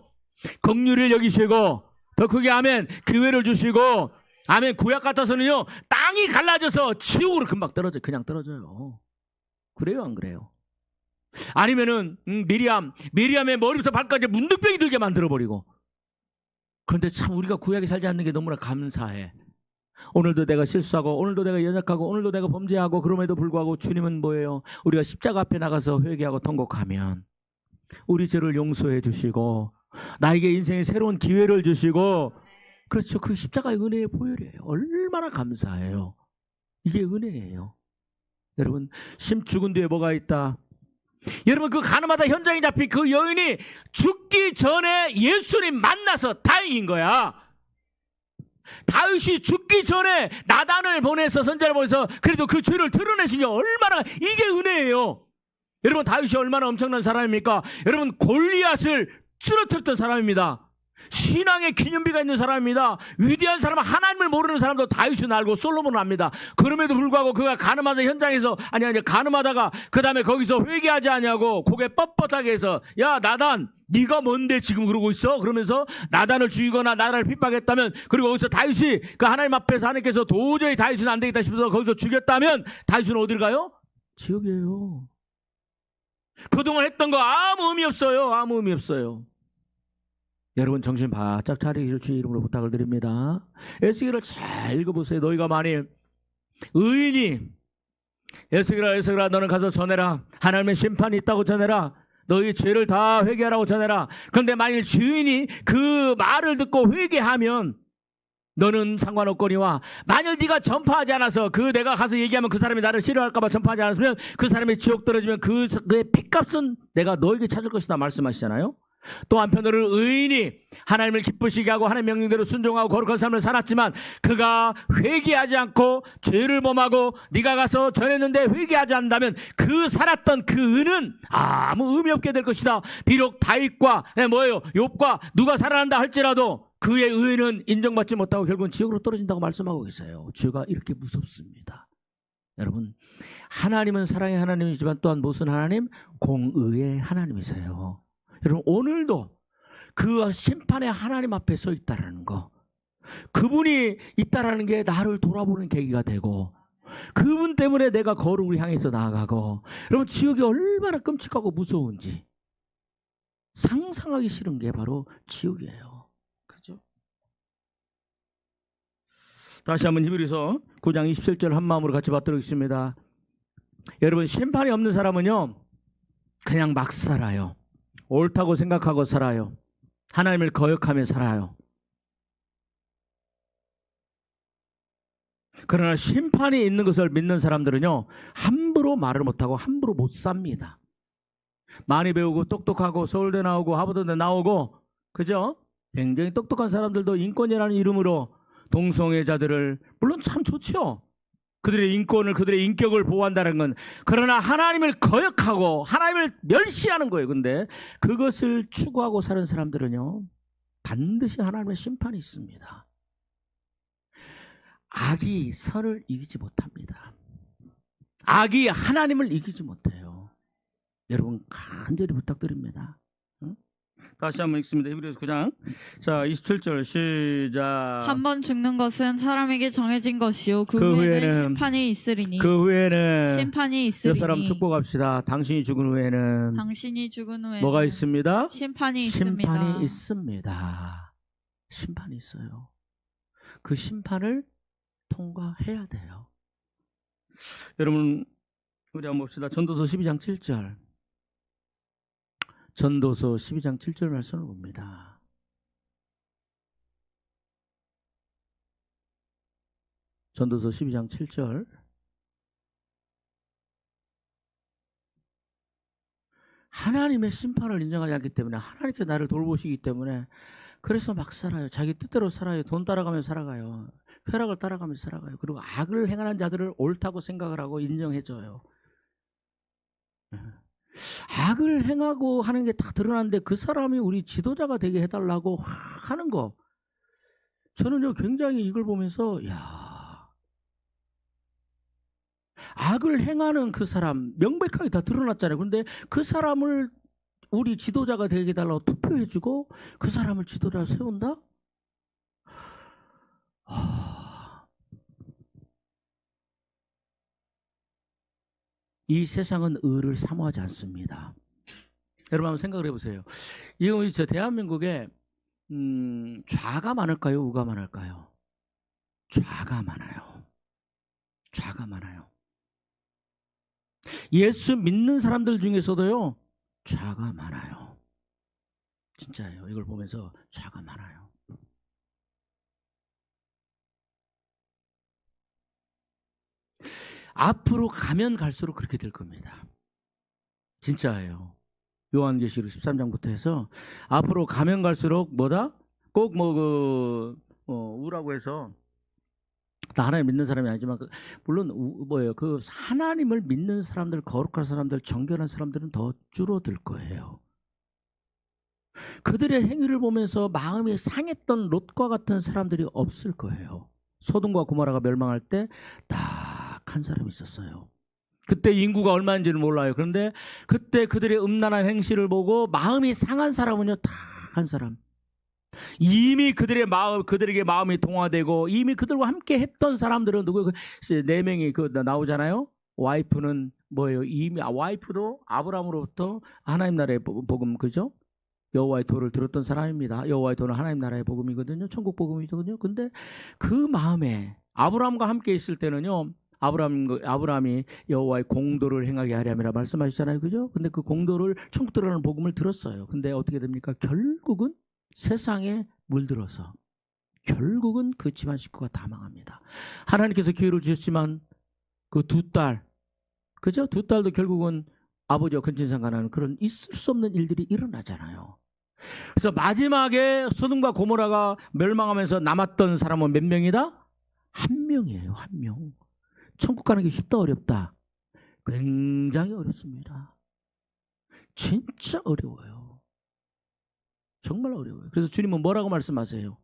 긍휼을 여기시고 더 크게 아멘 기회를 주시고, 아멘. 구약 같아서는요 땅이 갈라져서 지옥으로 금방 그냥 떨어져요. 그래요, 안 그래요? 아니면은 미리암의 머리부터 발까지 문득병이 들게 만들어버리고. 그런데 참 우리가 구약에 살지 않는 게 너무나 감사해. 오늘도 내가 실수하고, 오늘도 내가 연약하고, 오늘도 내가 범죄하고, 그럼에도 불구하고 주님은 뭐예요? 우리가 십자가 앞에 나가서 회개하고 통곡하면 우리 죄를 용서해 주시고 나에게 인생의 새로운 기회를 주시고. 그렇죠. 그 십자가의 은혜의 보혈이에요. 얼마나 감사해요. 이게 은혜예요. 여러분, 심 죽은 뒤에 뭐가 있다? 여러분, 그 가늠하다 현장에 잡힌 그 여인이 죽기 전에 예수님 만나서 다행인 거야. 다윗이 죽기 전에 나단을 보내서, 선자를 보내서 그래도 그 죄를 드러내신 게 얼마나, 이게 은혜예요. 여러분, 다윗이 얼마나 엄청난 사람입니까? 여러분, 골리앗을 쓰러뜨렸던 사람입니다. 신앙의 기념비가 있는 사람입니다. 위대한 사람은, 하나님을 모르는 사람도 다윗은 알고 솔로몬은 압니다. 그럼에도 불구하고 그가 가늠하다 현장에서, 가늠하다가 그 다음에 거기서 회개하지 않냐고 고개 뻣뻣하게 해서, 야 나단, 네가 뭔데 지금 그러고 있어? 그러면서 나단을 죽이거나 나단을 핍박했다면, 그리고 거기서 다윗이 그 하나님 앞에서 하나님께서 도저히 다윗은 안 되겠다 싶어서 거기서 죽였다면 다윗은 어디를 가요? 지옥이에요. 그동안 했던 거 아무 의미 없어요. 아무 의미 없어요. 여러분, 정신 바짝 차리기를 주의 이름으로 부탁을 드립니다. 에스겔을 잘 읽어보세요. 너희가 만일 의인이, 에스겔아 너는 가서 전해라. 하나님의 심판이 있다고 전해라. 너희 죄를 다 회개하라고 전해라. 그런데 만일 주인이 그 말을 듣고 회개하면 너는 상관없거니와, 만일 네가 전파하지 않아서, 내가 가서 얘기하면 그 사람이 나를 싫어할까봐 전파하지 않았으면 그 사람이 지옥 떨어지면 그의 핏값은 내가 너에게 찾을 것이다 말씀하시잖아요. 또 한편으로 의인이 하나님을 기쁘시게 하고 하나님의 명령대로 순종하고 거룩한 삶을 살았지만 그가 회개하지 않고 죄를 범하고 네가 가서 전했는데 회개하지 않는다면 그 살았던 그 의는 아무 의미 없게 될 것이다. 비록 다윗과 욥과 누가 살아난다 할지라도 그의 의는 인정받지 못하고 결국은 지옥으로 떨어진다고 말씀하고 계세요. 죄가 이렇게 무섭습니다. 여러분, 하나님은 사랑의 하나님이지만 또한 무슨 하나님? 공의의 하나님이세요. 여러분, 오늘도 그 심판의 하나님 앞에 서 있다라는 거, 그분이 있다라는 게 나를 돌아보는 계기가 되고, 그분 때문에 내가 거룩을 향해서 나아가고. 여러분, 지옥이 얼마나 끔찍하고 무서운지 상상하기 싫은 게 바로 지옥이에요. 그죠? 다시 한번 히브리서 9장 27절 한 마음으로 같이 받도록 하겠습니다. 여러분, 심판이 없는 사람은요 그냥 막 살아요. 옳다고 생각하고 살아요. 하나님을 거역하며 살아요. 그러나 심판이 있는 것을 믿는 사람들은요 함부로 말을 못하고 함부로 못 삽니다. 많이 배우고 똑똑하고 서울대 나오고 하버드대 나오고, 그죠? 굉장히 똑똑한 사람들도 인권이라는 이름으로 동성애자들을, 물론 참 좋죠. 그들의 인권을, 그들의 인격을 보호한다는 건. 그러나 하나님을 거역하고 하나님을 멸시하는 거예요. 근데 그것을 추구하고 사는 사람들은요 반드시 하나님의 심판이 있습니다. 악이 선을 이기지 못합니다. 악이 하나님을 이기지 못해요. 여러분, 간절히 부탁드립니다. 다시 한번 읽습니다. 히브리서 9장 27절 시작. 한 번 죽는 것은 사람에게 정해진 것이요 그 후에는 심판이 있으리니. 그 후에는 심판이 옆 있으리니. 사람 축복합시다. 당신이 죽은 후에는 당신이 죽은 후에는 뭐가 있습니다? 심판이 있습니다. 심판이 있습니다. 심판이 있어요. 그 심판을 통과해야 돼요. 여러분, 우리 한번 봅시다. 전도서 12장 7절. 전도서 12장 7절 말씀을 봅니다. 전도서 12장 7절. 하나님의 심판을 인정하지 않기 때문에, 하나님께 나를 돌보시기 때문에 그래서 막 살아요. 자기 뜻대로 살아요. 돈 따라가며 살아가요. 쾌락을 따라가며 살아가요. 그리고 악을 행하는 자들을 옳다고 생각을 하고 인정해줘요. 악을 행하고 하는 게 다 드러나는데 그 사람이 우리 지도자가 되게 해달라고 하는 거, 저는요 굉장히 이걸 보면서, 야, 악을 행하는 그 사람 명백하게 다 드러났잖아요. 그런데 그 사람을 우리 지도자가 되게 해달라고 투표해주고 그 사람을 지도자로 세운다? 이 세상은 의를 사모하지 않습니다. 여러분 한번 생각을 해보세요. 이거 저 대한민국에 좌가 많을까요? 우가 많을까요? 좌가 많아요. 좌가 많아요. 예수 믿는 사람들 중에서도요, 좌가 많아요. 진짜예요. 이걸 보면서 좌가 많아요. 앞으로 가면 갈수록 그렇게 될 겁니다. 진짜예요. 요한계시록 13장부터 해서 앞으로 가면 갈수록 뭐다? 꼭 우라고 해서 다 하나님 믿는 사람이 아니지만 물론 그 하나님을 믿는 사람들, 거룩한 사람들, 정결한 사람들은 더 줄어들 거예요. 그들의 행위를 보면서 마음이 상했던 롯과 같은 사람들이 없을 거예요. 소돔과 고모라가 멸망할 때 딱 한 사람이 있었어요. 그때 인구가 얼마인지는 몰라요. 그런데 그때 그들의 음란한 행실을 보고 마음이 상한 사람은요, 다 한 사람. 이미 그들에게 마음이 동화되고 이미 그들과 함께 했던 사람들은 누구예요? 네 명이 나오잖아요. 와이프는 뭐예요? 이미 와이프도 아브라함으로부터 하나님 나라의 복음, 그죠? 여호와의 도를 들었던 사람입니다. 여호와의 도는 하나님 나라의 복음이거든요. 천국 복음이거든요. 근데 그 마음에 아브라함과 함께 있을 때는요, 아브라함이 여호와의 공도를 행하게 하려면 말씀하시잖아요. 그죠? 근데 그 공도를 천국 들어가는 복음을 들었어요. 근데 어떻게 됩니까? 결국은 세상에 물들어서 결국은 그 집안 식구가 다 망합니다. 하나님께서 기회를 주셨지만 그 두 딸, 그죠? 두 딸도 결국은 아버지와 근친상간하는 그런 있을 수 없는 일들이 일어나잖아요. 그래서 마지막에 소돔과 고모라가 멸망하면서 남았던 사람은 몇 명이다? 한 명이에요. 한 명. 천국 가는 게 쉽다 어렵다? 굉장히 어렵습니다. 진짜 어려워요. 정말 어려워요. 그래서 주님은 뭐라고 말씀하세요?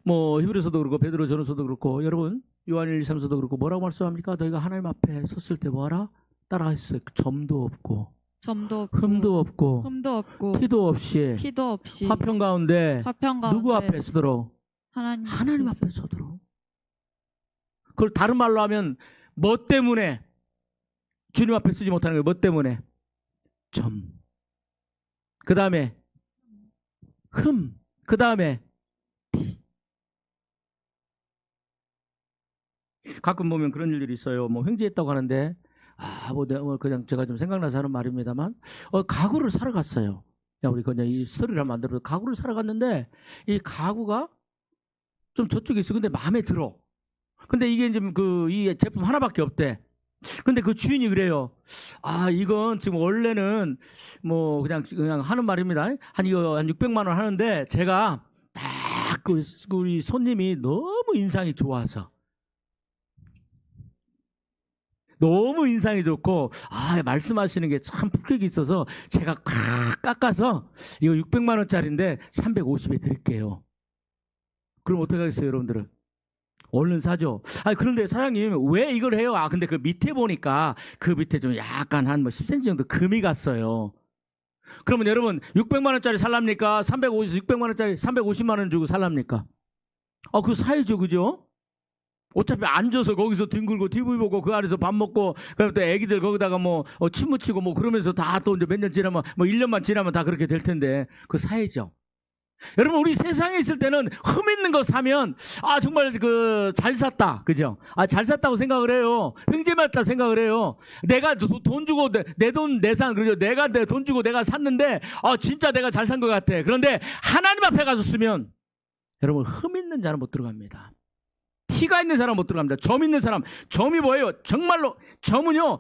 히브리서도 그렇고 베드로전서도 그렇고 여러분 요한 1, 2, 3서도 그렇고 뭐라고 말씀합니까? 너희가 하나님 앞에 섰을 때 뭐하라? 따라하셨어요. 점도 없고 흠도 없고 티도 없이 화평 가운데 누구 앞에 서도록? 하나님 앞에 서도록. 그걸 다른 말로 하면 뭐 때문에 주님 앞에 쓰지 못하는 거예요? 뭐 때문에? 점. 그 다음에 흠. 그 다음에 티. 가끔 보면 그런 일들이 있어요. 횡재했다고 하는데 그냥 제가 좀 생각나서 하는 말입니다만 가구를 사러 갔어요. 우리 그냥 이 스토리를 한번 만들어서 가구를 사러 갔는데 이 가구가 좀 저쪽에 있어. 근데 마음에 들어. 근데 이게 이제 이 제품 하나밖에 없대. 근데 그 주인이 그래요. 이건 지금 원래는 그냥 하는 말입니다. 한 600만 원 하는데 제가 딱 우리 손님이 너무 인상이 좋아서 너무 인상이 좋고 말씀하시는 게 참 품격이 있어서 제가 콱 깎아서 이거 600만 원짜리인데 350에 드릴게요. 그럼 어떻게 하겠어요, 여러분들은? 얼른 사죠. 그런데 사장님 왜 이걸 해요? 근데 그 밑에 보니까 그 밑에 좀 약간 한 10cm 정도 금이 갔어요. 그러면 여러분 600만 원짜리 살랍니까? 600만 원짜리 350만 원 주고 살랍니까? 그거 사야죠, 그죠? 어차피 앉아서 거기서 뒹굴고 TV 보고 그 안에서 밥 먹고 그다음에 또 애기들 거기다가 침 묻히고 그러면서 다 또 이제 몇 년 지나면 1년만 지나면 다 그렇게 될 텐데 그거 사야죠. 여러분 우리 세상에 있을 때는 흠 있는 거 사면 정말 잘 샀다, 그죠? 잘 샀다고 생각을 해요. 횡재맞다 생각을 해요. 내가 돈 주고 내 돈 내산, 그죠? 내가 내 돈 주고 내가 샀는데 진짜 내가 잘 산 것 같아. 그런데 하나님 앞에 가서 쓰면 여러분 흠 있는 자는 못 들어갑니다. 티가 있는 사람 못 들어갑니다. 점 있는 사람. 점이 뭐예요? 정말로 점은요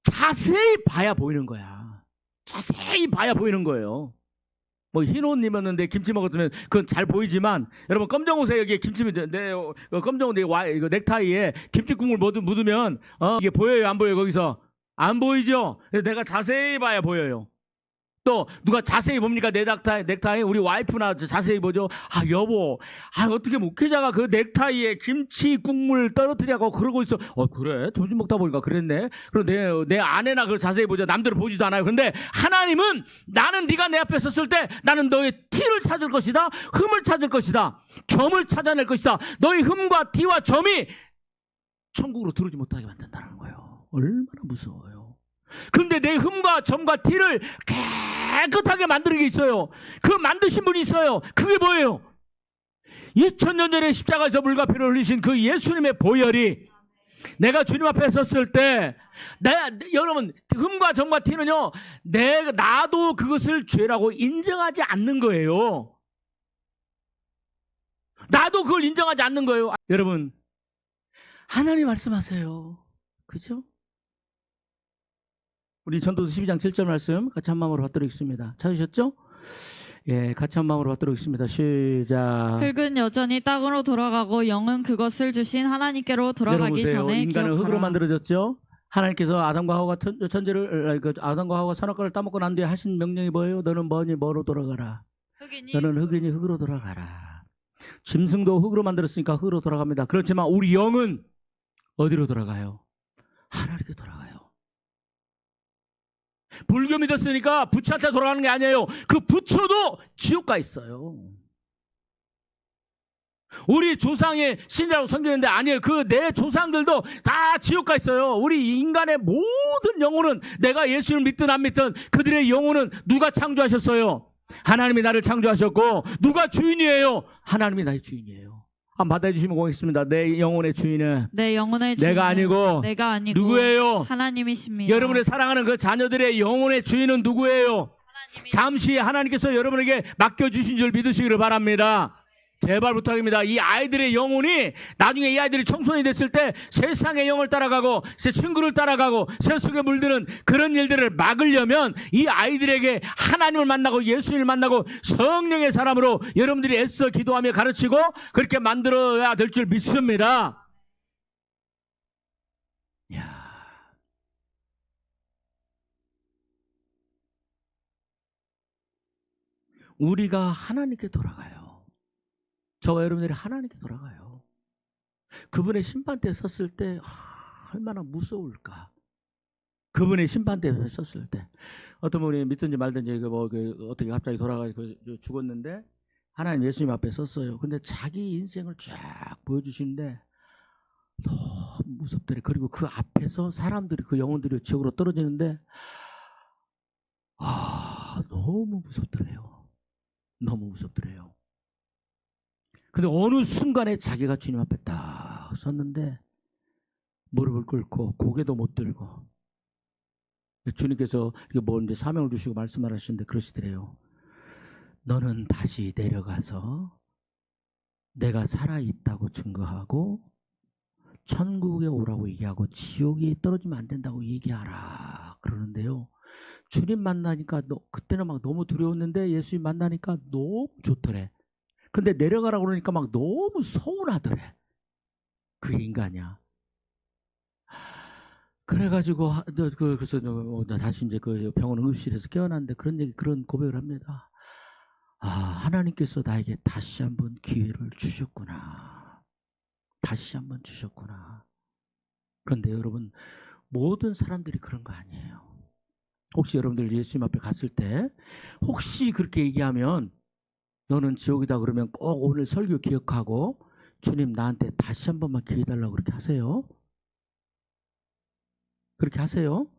자세히 봐야 보이는 거야. 자세히 봐야 보이는 거예요. 흰 옷 입었는데 김치 먹었으면 그건 잘 보이지만 여러분 검정 옷에 여기에 김치 검정 옷에 이거 넥타이에 김치 국물 묻으면 이게 보여요, 안 보여요? 거기서 안 보이죠? 내가 자세히 봐야 보여요. 또 누가 자세히 봅니까? 내 넥타이 우리 와이프나 자세히 보죠. 여보, 어떻게 목회자가 그 넥타이에 김치 국물 떨어뜨리라고 그러고 있어. 그래, 점심 먹다 보니까 그랬네. 그럼 내 아내나 그걸 자세히 보죠. 남들은 보지도 않아요. 그런데 하나님은 나는 네가 내 앞에 섰을 때 나는 너의 티를 찾을 것이다, 흠을 찾을 것이다, 점을 찾아낼 것이다. 너의 흠과 티와 점이 천국으로 들어오지 못하게 만든다는 거예요. 얼마나 무서워요. 근데 내 흠과 점과 티를 깨끗하게 만드는 게 있어요. 그 만드신 분이 있어요. 그게 뭐예요? 2000년 전에 십자가에서 물과 피를 흘리신 그 예수님의 보혈이 내가 주님 앞에 섰을 때 여러분 흠과 점과 티는요 나도 그것을 죄라고 인정하지 않는 거예요. 나도 그걸 인정하지 않는 거예요. 여러분 하나님 말씀하세요. 그죠? 우리 전도서 12장 7절 말씀 같이 한 마음으로 받도록 하겠습니다. 찾으셨죠? 예, 같이 한 마음으로 받도록 하겠습니다. 시작. 흙은 여전히 땅으로 돌아가고 영은 그것을 주신 하나님께로 여러분 돌아가기 보세요. 전에 인간은 흙으로 기억하라. 만들어졌죠. 하나님께서 아담과 하와가 아담과 하와가 선악과를 따먹고 난 뒤에 하신 명령이 뭐예요? 너는 뭐로 돌아가라. 너는 흙이니 흙으로 돌아가라. 짐승도 흙으로 만들었으니까 흙으로 돌아갑니다. 그렇지만 우리 영은 어디로 돌아가요? 하나님께 돌아가요. 불교 믿었으니까 부처한테 돌아가는 게 아니에요. 그 부처도 지옥 가 있어요. 우리 조상의 신이라고 섬기는데 아니에요. 그 내 조상들도 다 지옥 가 있어요. 우리 인간의 모든 영혼은 내가 예수를 믿든 안 믿든 그들의 영혼은 누가 창조하셨어요? 하나님이 나를 창조하셨고 누가 주인이에요? 하나님이 나의 주인이에요. 한번 받아주시면 고맙겠습니다. 내 영혼의 주인은 내 영혼의 주인은 내가 아니고 누구예요? 하나님이십니다. 여러분의 사랑하는 그 자녀들의 영혼의 주인은 누구예요? 잠시 하나님께서 여러분에게 맡겨주신 줄 믿으시기를 바랍니다. 제발 부탁입니다. 이 아이들의 영혼이 나중에 이 아이들이 청소년이 됐을 때 세상의 영을 따라가고 새 친구를 따라가고 세속에 물드는 그런 일들을 막으려면 이 아이들에게 하나님을 만나고 예수님을 만나고 성령의 사람으로 여러분들이 애써 기도하며 가르치고 그렇게 만들어야 될 줄 믿습니다. 야. 우리가 하나님께 돌아가요. 저와 여러분들이 하나님께 돌아가요. 그분의 심판대에 섰을 때 얼마나 무서울까. 그분의 심판대에 섰을 때 어떤 분이 믿든지 말든지 어떻게 갑자기 돌아가서 죽었는데 하나님 예수님 앞에 섰어요. 근데 자기 인생을 쫙 보여주시는데 너무 무섭더래. 그리고 그 앞에서 사람들이 그 영혼들이 지옥으로 떨어지는데 너무 무섭더래요. 너무 무섭더래요. 근데 어느 순간에 자기가 주님 앞에 딱 섰는데 무릎을 꿇고 고개도 못 들고 주님께서 이제 사명을 주시고 말씀을 하시는데 그러시더래요. 너는 다시 내려가서 내가 살아있다고 증거하고 천국에 오라고 얘기하고 지옥에 떨어지면 안 된다고 얘기하라 그러는데요. 주님 만나니까 그때는 막 너무 두려웠는데 예수님 만나니까 너무 좋더래. 근데 내려가라고 그러니까 막 너무 서운하더래. 그게 인간이야. 그래가지고 그래서 다시 이제 그 병원 응급실에서 깨어났는데 그런 고백을 합니다. 하나님께서 나에게 다시 한번 기회를 주셨구나. 다시 한번 주셨구나. 그런데 여러분 모든 사람들이 그런 거 아니에요. 혹시 여러분들 예수님 앞에 갔을 때 혹시 그렇게 얘기하면 너는 지옥이다 그러면 꼭 오늘 설교 기억하고 주님 나한테 다시 한 번만 기회 달라고 그렇게 하세요. 그렇게 하세요.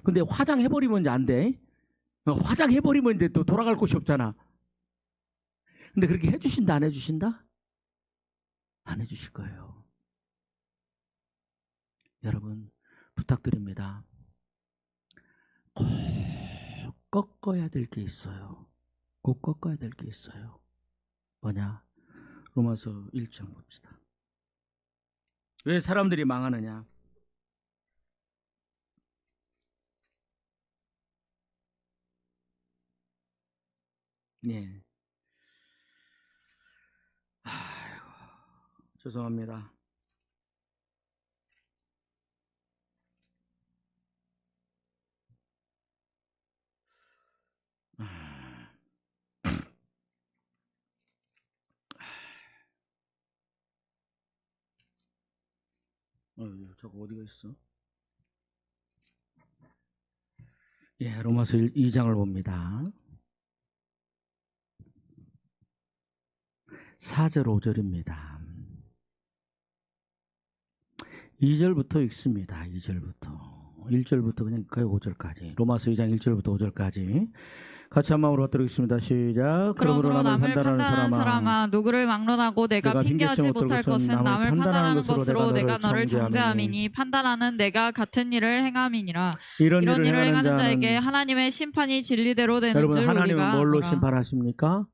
근데 화장해버리면 이제 안 돼. 화장해버리면 이제 또 돌아갈 곳이 없잖아. 근데 그렇게 해주신다 안 해주신다? 안 해주실 거예요. 여러분 부탁드립니다. 꼭 꺾어야 될 게 있어요. 꼭 꺾어야 될 게 있어요. 뭐냐? 로마서 1장 봅시다. 왜 사람들이 망하느냐? 네. 아이고, 죄송합니다. 저거 어디가 있어? 예, 로마서 2장을 봅니다. 4절 5절입니다. 2절부터 읽습니다. 2절부터. 1절부터 그냥 거의 5절까지. 로마서 2장 1절부터 5절까지. 같이 한 마음으로 받들겠습니다. 시작. 그러므로 남을 판단하는 사람아, 누구를 막론하고 내가 핑계하지 못할 것은 남을 판단하는 것으로 내가 너를 정죄함이니 판단하는 내가 같은 일을 행함이니라. 이런 일을 행하는 자에게 하나님의 심판이 진리대로 되는 줄 여러분, 우리가 하나님은 뭘로 아노라. 심판하십니까?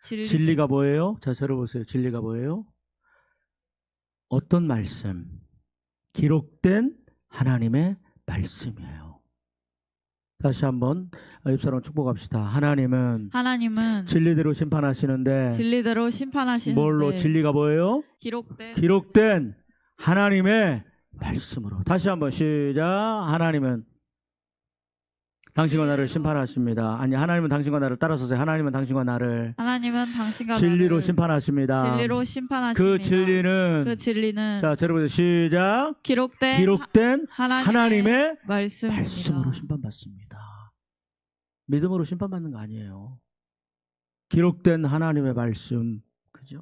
진리가 뭐예요? 자, 들어보세요. 진리가 뭐예요? 어떤 말씀? 기록된 하나님의 말씀이에요. 다시 한번 옆사람 축복합시다. 하나님은 진리대로 심판하시는데 진리대로 심판하시는데 뭘로? 진리가 뭐예요? 기록된 하나님의 말씀으로. 다시 한번 시작. 하나님은 당신과 나를 심판하십니다. 아니, 하나님은 당신과 나를 따라서세요. 하나님은 당신과 나를 진리로 나를 심판하십니다. 진리로 심판하십니다. 그 진리는 자, 여러분 시작. 기록된 하나님의 말씀으로 심판받습니다. 믿음으로 심판받는 거 아니에요. 기록된 하나님의 말씀. 그죠?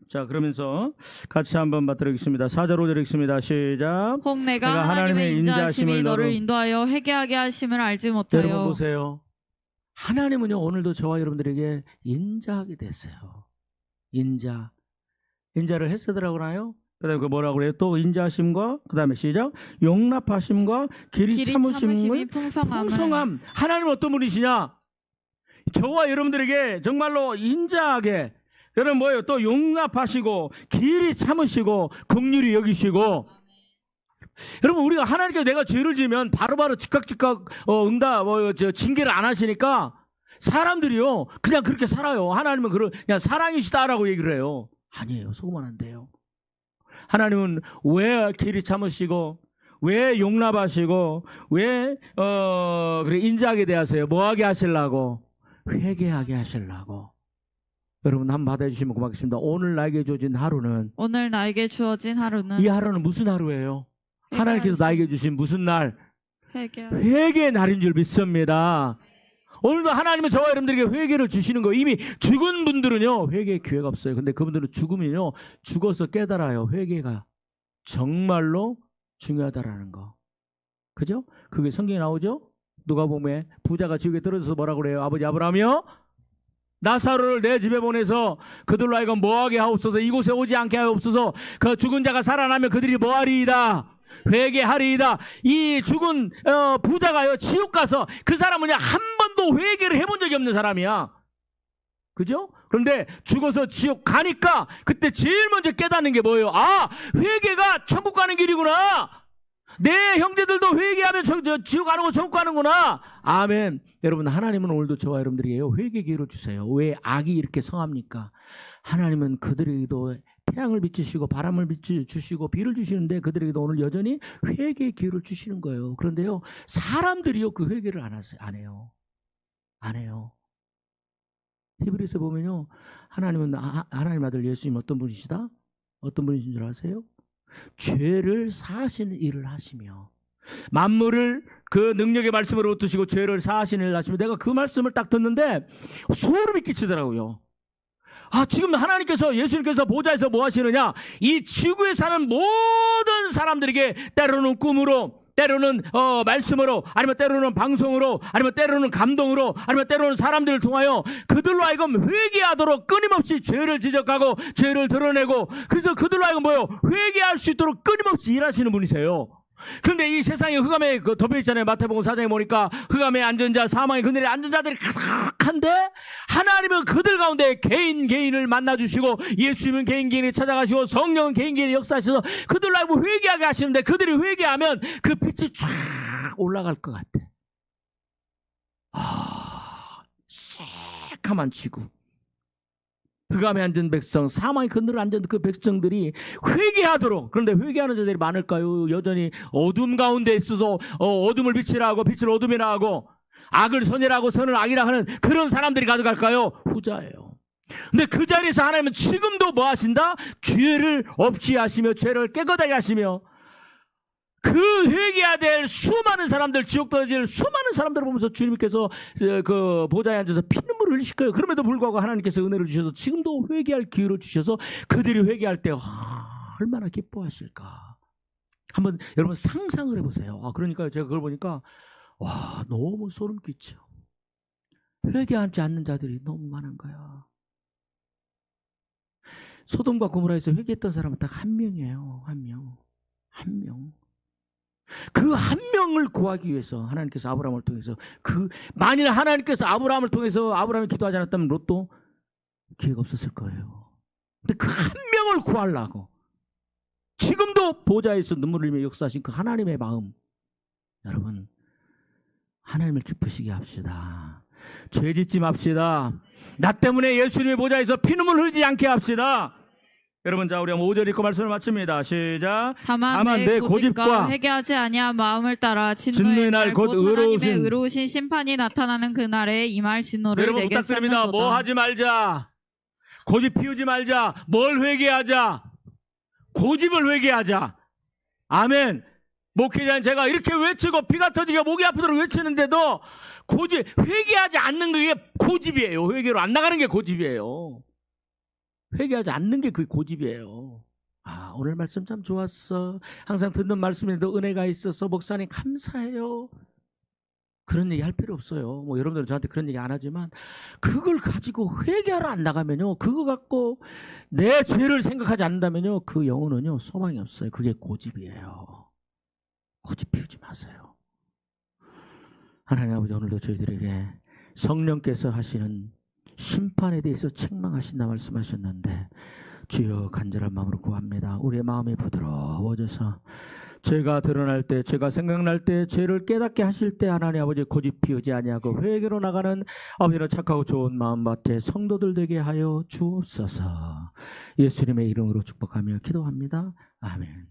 자, 그러면서 같이 한번 받들겠습니다. 4절 5절 읽습니다. 시작. 혹 내가 하나님의 인자하심이 너를 인도하여 회개하게 하심을 알지 못하여. 여러분 보세요. 하나님은요, 오늘도 저와 여러분들에게 인자하게 됐어요. 인자를 헤세드라고 하나요? 그 다음에 그 뭐라고 그래요? 또 인자하심과 그 다음에 시작. 용납하심과 길이 참으심을 풍성함. 하나님은 어떤 분이시냐? 저와 여러분들에게 정말로 인자하게, 여러분 뭐예요? 또 용납하시고 길이 참으시고 긍휼히 여기시고. 여러분, 우리가 하나님께 내가 죄를 지으면 바로바로 즉각 응답 징계를 안 하시니까 사람들이요 그냥 그렇게 살아요. 하나님은 그냥 사랑이시다라고 얘기를 해요. 아니에요. 속으면 안 돼요. 하나님은 왜 길이 참으시고 왜 용납하시고 왜 그래 인자하게 대하세요? 뭐하게 하시려고? 회개하게 하시려고. 여러분 한번 받아주시면 고맙겠습니다. 오늘 나에게 주어진 하루는 이 하루는 무슨 하루예요? 하나님께서 나에게 주신 무슨 날? 회개의 날인 줄 믿습니다. 오늘도 하나님은 저와 여러분들에게 회개를 주시는 거예요. 이미 죽은 분들은요 회개의 기회가 없어요. 근데 그분들은 죽으면요 죽어서 깨달아요. 회개가 정말로 중요하다라는 거. 그죠? 그게 성경에 나오죠? 누가복음에 부자가 지옥에 떨어져서 뭐라고 그래요? 아버지 아브라함이요, 나사로를 내 집에 보내서 그들로 하여금 뭐하게 하옵소서. 이곳에 오지 않게 하옵소서. 그 죽은 자가 살아나면 그들이 뭐하리이다? 회개하리이다. 이 죽은 부자가요 지옥 가서 그 사람은 한 번도 회개를 해본 적이 없는 사람이야. 그죠? 그런데 죽어서 지옥 가니까 그때 제일 먼저 깨닫는 게 뭐예요? 아, 회개가 천국 가는 길이구나. 내 형제들도 회개하면 지옥 가는 거 천국 가는구나. 아멘. 여러분, 하나님은 오늘도 저와 여러분들에게요 회개 기회를 주세요. 왜 악이 이렇게 성합니까? 하나님은 그들에게도 태양을 비추시고 바람을 비추시고 비를 주시는데 그들에게도 오늘 여전히 회개의 기회를 주시는 거예요. 그런데요 사람들이요 그 회개를 안 해요. 히브리서 보면요 하나님은 하나님 아들 예수님 어떤 분이시다? 어떤 분이신 줄 아세요? 죄를 사하시는 일을 하시며 만물을 그 능력의 말씀으로 두시고 죄를 사하시는 일을 하시며, 내가 그 말씀을 딱 듣는데 소름이 끼치더라고요. 아, 지금 하나님께서 예수님께서 보좌에서 뭐 하시느냐? 이 지구에 사는 모든 사람들에게 때로는 꿈으로, 때로는 말씀으로, 아니면 때로는 방송으로, 아니면 때로는 감동으로, 아니면 때로는 사람들을 통하여 그들로 하여금 회개하도록 끊임없이 죄를 지적하고 죄를 드러내고, 그래서 그들로 하여금 뭐요? 회개할 수 있도록 끊임없이 일하시는 분이세요. 그런데 이 세상에 흑암에 덮여 있잖아요. 마태복음 4장에 보니까 흑암에 앉은 자, 사망의 그늘에 앉은 자들이 가득한데 하나님은 그들 가운데 개인을 만나주시고, 예수님은 개인이 찾아가시고, 성령은 개인이 역사하셔서 그들로 하여금 회개하게 하시는데, 그들이 회개하면 그 빛이 쫙 올라갈 것 같아. 새카만 지구, 흑암에 앉은 백성, 사망의 그늘에 앉은 그 백성들이 회개하도록. 그런데 회개하는 자들이 많을까요? 여전히 어둠 가운데 있어서 어둠을 빛이라 하고 빛을 어둠이라 하고 악을 선이라 하고 선을 악이라 하는 그런 사람들이 가져갈까요? 후자예요. 근데 그 자리에서 하나님은 지금도 뭐 하신다? 죄를 없이 하시며 죄를 깨끗하게 하시며, 그 회개해야 될 수많은 사람들, 지옥 떨어질 수많은 사람들을 보면서 주님께서 그 보좌에 앉아서 피눈물을 흘리실 거예요. 그럼에도 불구하고 하나님께서 은혜를 주셔서 지금도 회개할 기회를 주셔서 그들이 회개할 때 얼마나 기뻐하실까. 한번 여러분 상상을 해보세요. 그러니까 제가 그걸 보니까 와, 너무 소름 끼쳐. 회개하지 않는 자들이 너무 많은 거야. 소돔과 고모라에서 회개했던 사람은 딱 한 명이에요. 한 명. 그 한 명을 구하기 위해서 하나님께서 아브라함을 통해서 만일 하나님께서 아브라함을 통해서 아브라함이 기도하지 않았다면 롯도 기회가 없었을 거예요. 근데 그 한 명을 구하려고 지금도 보좌에서 눈물을 흘리며 역사하신 그 하나님의 마음, 여러분 하나님을 기쁘시게 합시다. 죄 짓지 맙시다. 나 때문에 예수님의 보좌에서 피눈물 흘리지 않게 합시다. 여러분, 자, 우리 5절 읽고 말씀을 마칩니다. 시작. 다만 내 고집과 회개하지 아니한 마음을 따라 진노의 날 곧 하나님의 의로우신 심판이 나타나는 그날에 임할 진노를 여러분 내게 부탁드립니다. 쌓는 뭐 하지 말자. 고집 피우지 말자. 뭘 회개하자. 고집을 회개하자. 아멘. 목회자는 제가 이렇게 외치고 피가 터지게 목이 아프도록 외치는데도 회개하지 않는 게 고집이에요. 회개로 안 나가는 게 고집이에요. 회개하지 않는 게 그게 고집이에요. 오늘 말씀 참 좋았어. 항상 듣는 말씀에도 은혜가 있어서 목사님 감사해요. 그런 얘기 할 필요 없어요. 뭐 여러분들은 저한테 그런 얘기 안 하지만 그걸 가지고 회개하러 안 나가면요, 그거 갖고 내 죄를 생각하지 않는다면요, 그 영혼은요 소망이 없어요. 그게 고집이에요. 고집 피우지 마세요. 하나님 아버지, 오늘도 저희들에게 성령께서 하시는 심판에 대해서 책망하신다 말씀하셨는데, 주여 간절한 마음으로 구합니다. 우리의 마음이 부드러워져서 죄가 드러날 때, 죄가 생각날 때, 죄를 깨닫게 하실 때 하나님 아버지 고집 피우지 아니하고 회개로 나가는 아버지는 착하고 좋은 마음밭에 성도들 되게 하여 주옵소서. 예수님의 이름으로 축복하며 기도합니다. 아멘.